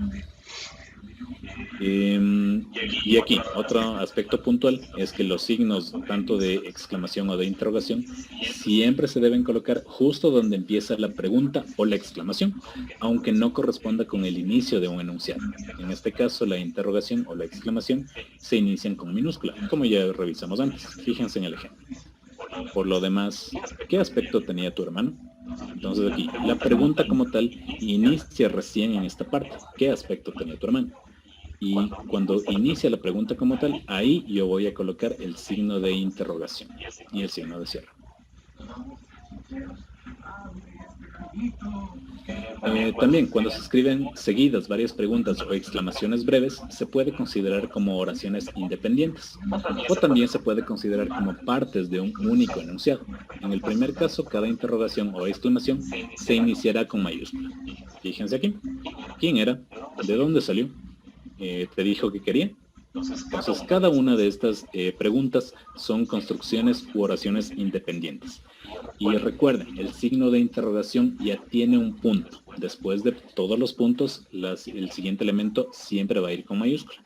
Y aquí, otro aspecto puntual es que los signos tanto de exclamación o de interrogación siempre se deben colocar justo donde empieza la pregunta o la exclamación, aunque no corresponda con el inicio de un enunciado. En este caso, la interrogación o la exclamación se inician con minúscula, como ya revisamos antes. Fíjense en el ejemplo. Por lo demás, ¿qué aspecto tenía tu hermano? Entonces aquí, la pregunta como tal inicia recién en esta parte. ¿Qué aspecto tenía tu hermano? Y cuando inicia la pregunta como tal, ahí yo voy a colocar el signo de interrogación y el signo de cierre. También cuando se escriben seguidas varias preguntas o exclamaciones breves, se puede considerar como oraciones independientes o también se puede considerar como partes de un único enunciado. En el primer caso, cada interrogación o exclamación se iniciará con mayúscula. Fíjense aquí. ¿Quién era? ¿De dónde salió? ¿Te dijo que quería? Entonces, cada una de estas preguntas son construcciones u oraciones independientes. Y recuerden, el signo de interrogación ya tiene un punto. Después de todos los puntos, el siguiente elemento siempre va a ir con mayúscula.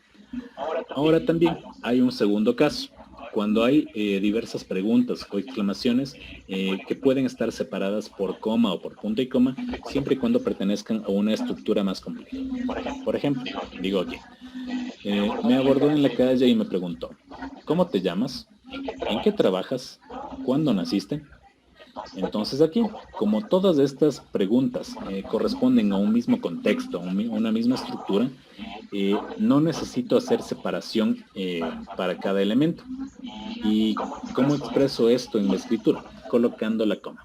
Ahora también hay un segundo caso. Cuando hay diversas preguntas o exclamaciones que pueden estar separadas por coma o por punto y coma, siempre y cuando pertenezcan a una estructura más compleja. Por ejemplo, digo aquí, me abordó en la calle y me preguntó, ¿cómo te llamas? ¿En qué trabajas? ¿Cuándo naciste? Entonces aquí, como todas estas preguntas corresponden a un mismo contexto, a una misma estructura, no necesito hacer separación para cada elemento. ¿Y cómo expreso esto en la escritura? Colocando la coma.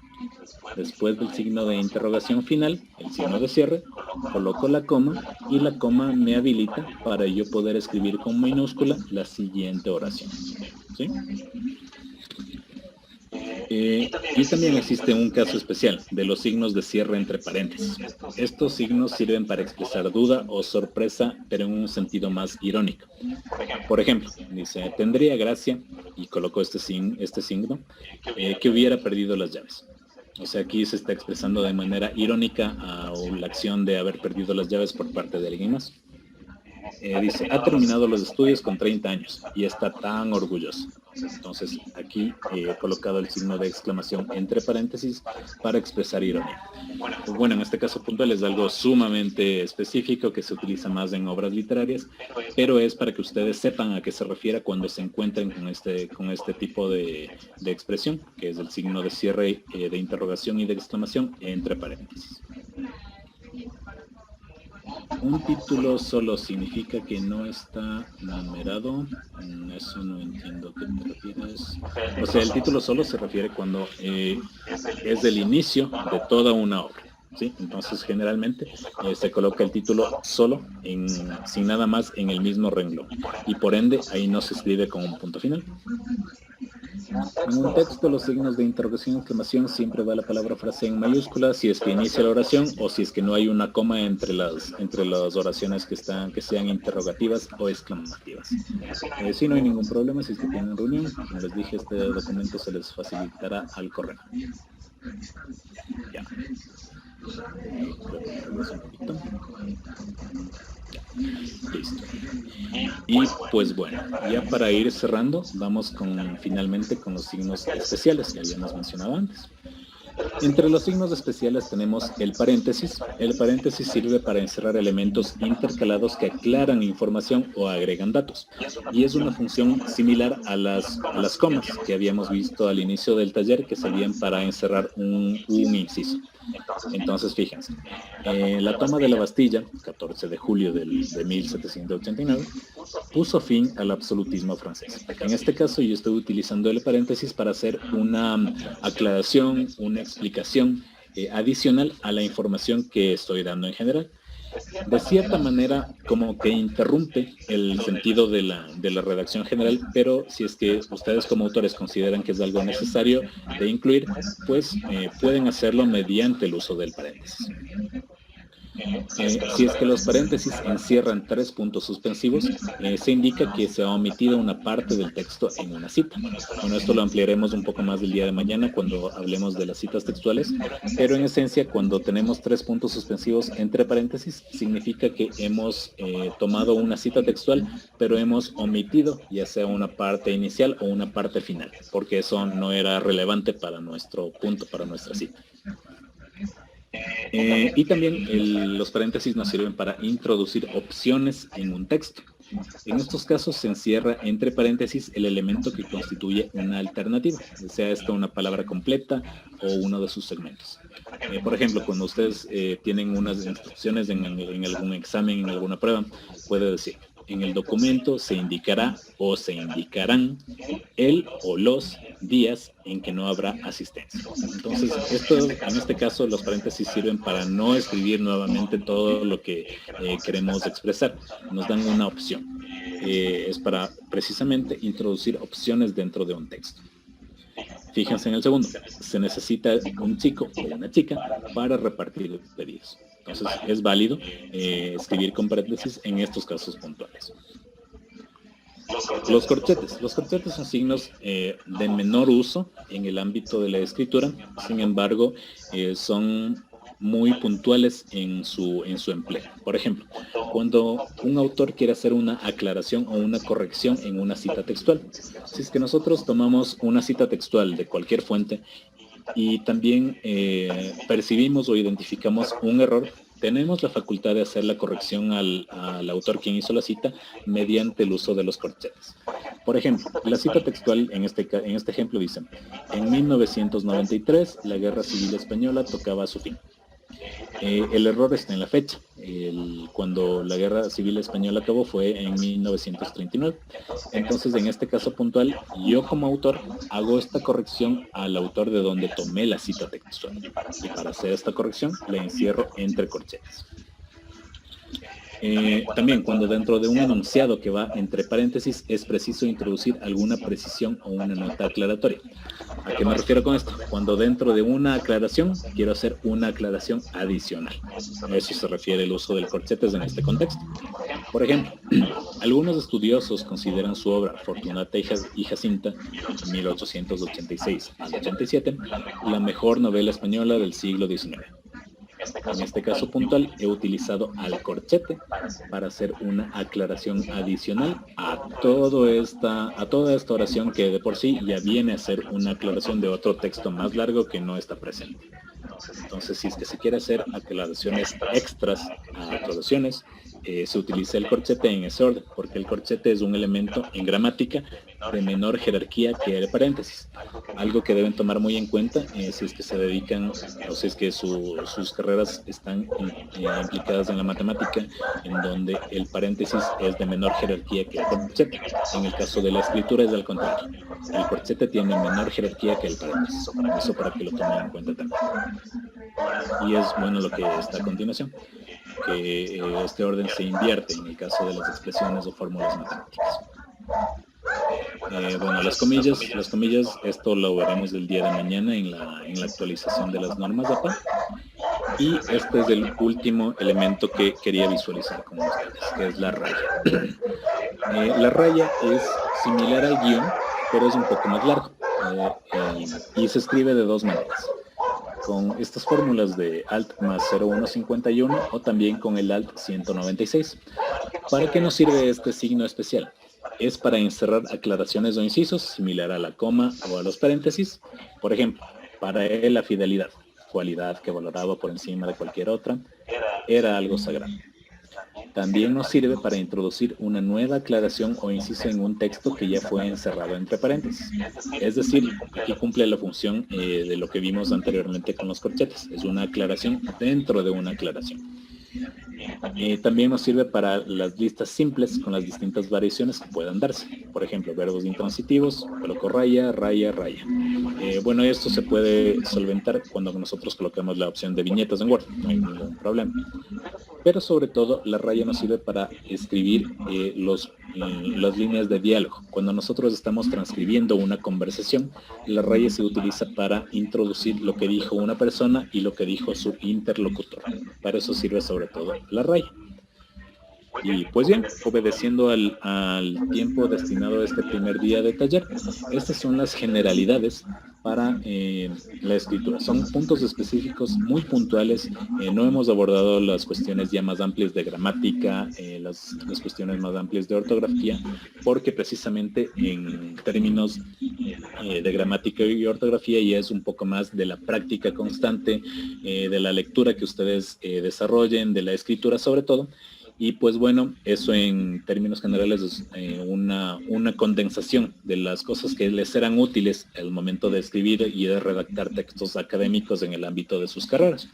Después del signo de interrogación final, el signo de cierre, coloco la coma y la coma me habilita para yo poder escribir con minúscula la siguiente oración. ¿Sí? Y también existe un caso especial de los signos de cierre entre paréntesis. Estos signos sirven para expresar duda o sorpresa, pero en un sentido más irónico. Por ejemplo, dice, tendría gracia, y colocó este signo, que hubiera perdido las llaves. O sea, aquí se está expresando de manera irónica a la acción de haber perdido las llaves por parte de alguien más. dice, ha terminado los estudios con 30 años y está tan orgulloso. Entonces aquí he colocado el signo de exclamación entre paréntesis para expresar ironía. Pues bueno, en este caso puntual es algo sumamente específico que se utiliza más en obras literarias, pero es para que ustedes sepan a qué se refiere cuando se encuentren con este tipo de expresión, que es el signo de cierre de interrogación y de exclamación entre paréntesis. Un título solo significa que no está numerado. Eso no entiendo a qué te refieres. O sea, el título solo se refiere cuando es el inicio de toda una obra, ¿sí? Entonces, generalmente se coloca el título solo, sin nada más en el mismo renglón. Y por ende, ahí no se escribe con un punto final. En un texto, los signos de interrogación y exclamación siempre va la palabra o frase en mayúsculas si es que inicia la oración o si es que no hay una coma entre las oraciones que sean interrogativas o exclamativas. Si no hay ningún problema, si es que tienen reunión, como les dije, este documento se les facilitará al correo. Ya. Listo. Y pues bueno, ya para ir cerrando, vamos finalmente con los signos especiales que habíamos mencionado antes. Entre los signos especiales tenemos el paréntesis. El paréntesis sirve para encerrar elementos intercalados que aclaran información o agregan datos. Y es una función similar a las comas que habíamos visto al inicio del taller, que servían para encerrar un inciso. Entonces, fíjense, la toma de la Bastilla, 14 de julio de 1789, puso fin al absolutismo francés. En este caso, yo estoy utilizando el paréntesis para hacer una aclaración, una explicación adicional a la información que estoy dando en general. De cierta manera, como que interrumpe el sentido de la redacción general, pero si es que ustedes como autores consideran que es algo necesario de incluir, pues pueden hacerlo mediante el uso del paréntesis. Si es que los paréntesis encierran 3 puntos suspensivos, se indica que se ha omitido una parte del texto en una cita. Bueno, esto lo ampliaremos un poco más del día de mañana cuando hablemos de las citas textuales, pero en esencia, cuando tenemos 3 puntos suspensivos entre paréntesis, significa que hemos tomado una cita textual, pero hemos omitido ya sea una parte inicial o una parte final, porque eso no era relevante para nuestro punto, para nuestra cita. Y también los paréntesis nos sirven para introducir opciones en un texto. En estos casos se encierra entre paréntesis el elemento que constituye una alternativa, sea esta una palabra completa o uno de sus segmentos. Por ejemplo, cuando ustedes tienen unas instrucciones en algún examen, en alguna prueba, puede decir: en el documento se indicará o se indicarán el o los días en que no habrá asistencia. Entonces, en este caso, los paréntesis sirven para no escribir nuevamente todo lo que queremos expresar. Nos dan una opción. Es para precisamente introducir opciones dentro de un texto. Fíjense en el segundo. Se necesita un chico o una chica para repartir pedidos. Entonces, es válido escribir con paréntesis en estos casos puntuales. Los corchetes. Los corchetes son signos de menor uso en el ámbito de la escritura. Sin embargo, son muy puntuales en su empleo. Por ejemplo, cuando un autor quiere hacer una aclaración o una corrección en una cita textual. Si es que nosotros tomamos una cita textual de cualquier fuente y también percibimos o identificamos un error, tenemos la facultad de hacer la corrección al autor quien hizo la cita mediante el uso de los corchetes. Por ejemplo, la cita textual en este ejemplo dice: en 1993 la Guerra Civil Española tocaba a su fin. El error está en la fecha. Cuando la Guerra Civil Española acabó fue en 1939. Entonces, en este caso puntual, yo como autor hago esta corrección al autor de donde tomé la cita textual. Y para hacer esta corrección, la encierro entre corchetes. También, cuando dentro de un enunciado que va entre paréntesis es preciso introducir alguna precisión o una nota aclaratoria. ¿A qué me refiero con esto? Cuando dentro de una aclaración quiero hacer una aclaración adicional. A eso se refiere el uso del corchetes en este contexto. Por ejemplo, algunos estudiosos consideran su obra Fortunata y Jacinta, 1886 al 87, la mejor novela española del siglo XIX. En este caso puntual he utilizado al corchete para hacer una aclaración adicional a toda esta oración que de por sí ya viene a ser una aclaración de otro texto más largo que no está presente. Entonces, si es que se quiere hacer aclaraciones extras a aclaraciones, se utiliza el corchete en ese orden, porque el corchete es un elemento en gramática de menor jerarquía que el paréntesis. Algo que deben tomar muy en cuenta si es que se dedican, o si es que sus carreras están implicadas en la matemática, en donde el paréntesis es de menor jerarquía que el corchete. En el caso de la escritura es al contrario. El corchete tiene menor jerarquía que el paréntesis. Eso para que lo tomen en cuenta también. Y es bueno lo que está a continuación, que este orden se invierte en el caso de las expresiones o fórmulas matemáticas. Bueno, las comillas, esto lo veremos el día de mañana en la actualización de las normas APA. Y este es el último elemento que quería visualizar con ustedes, que es la raya. La raya es similar al guión, pero es un poco más largo. Y se escribe de dos maneras. Con estas fórmulas de alt más 0151 o también con el alt 196. ¿Para qué nos sirve este signo especial? Es para encerrar aclaraciones o incisos, similar a la coma o a los paréntesis. Por ejemplo, para él la fidelidad, cualidad que valoraba por encima de cualquier otra, era algo sagrado. También nos sirve para introducir una nueva aclaración o inciso en un texto que ya fue encerrado entre paréntesis. Es decir, aquí cumple la función de lo que vimos anteriormente con los corchetes. Es una aclaración dentro de una aclaración. También nos sirve para las listas simples con las distintas variaciones que puedan darse. Por ejemplo, verbos intransitivos, coloco raya, raya, raya. Bueno, esto se puede solventar cuando nosotros colocamos la opción de viñetas en Word, no hay ningún problema. Pero sobre todo, la raya nos sirve para escribir las líneas de diálogo. Cuando nosotros estamos transcribiendo una conversación, la raya se utiliza para introducir lo que dijo una persona y lo que dijo su interlocutor. Para eso sirve sobre todo la raya. Y pues bien, obedeciendo al tiempo destinado a este primer día de taller, estas son las generalidades para la escritura. Son puntos específicos muy puntuales. No hemos abordado las cuestiones ya más amplias de gramática, las cuestiones más amplias de ortografía, porque precisamente en términos de gramática y ortografía ya es un poco más de la práctica constante, de la lectura que ustedes desarrollen, de la escritura sobre todo. Y pues bueno, eso en términos generales es una condensación de las cosas que les serán útiles al momento de escribir y de redactar textos académicos en el ámbito de sus carreras.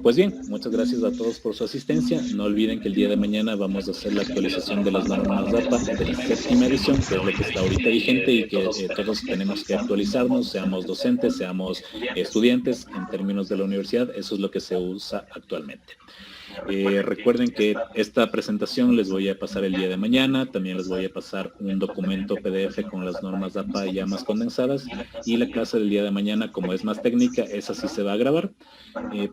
Pues bien, muchas gracias a todos por su asistencia. No olviden que el día de mañana vamos a hacer la actualización de las normas APA de la séptima edición, que es lo que está ahorita vigente y que todos tenemos que actualizarnos, seamos docentes, seamos estudiantes en términos de la universidad. Eso es lo que se usa actualmente. Recuerden que esta presentación les voy a pasar el día de mañana, también les voy a pasar un documento PDF con las normas APA ya más condensadas, y la clase del día de mañana, como es más técnica, esa sí se va a grabar.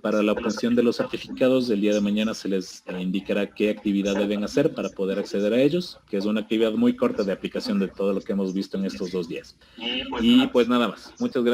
Para la obtención de los certificados, el día de mañana se les indicará qué actividad deben hacer para poder acceder a ellos, que es una actividad muy corta de aplicación de todo lo que hemos visto en estos 2 días. Y pues nada más, muchas gracias.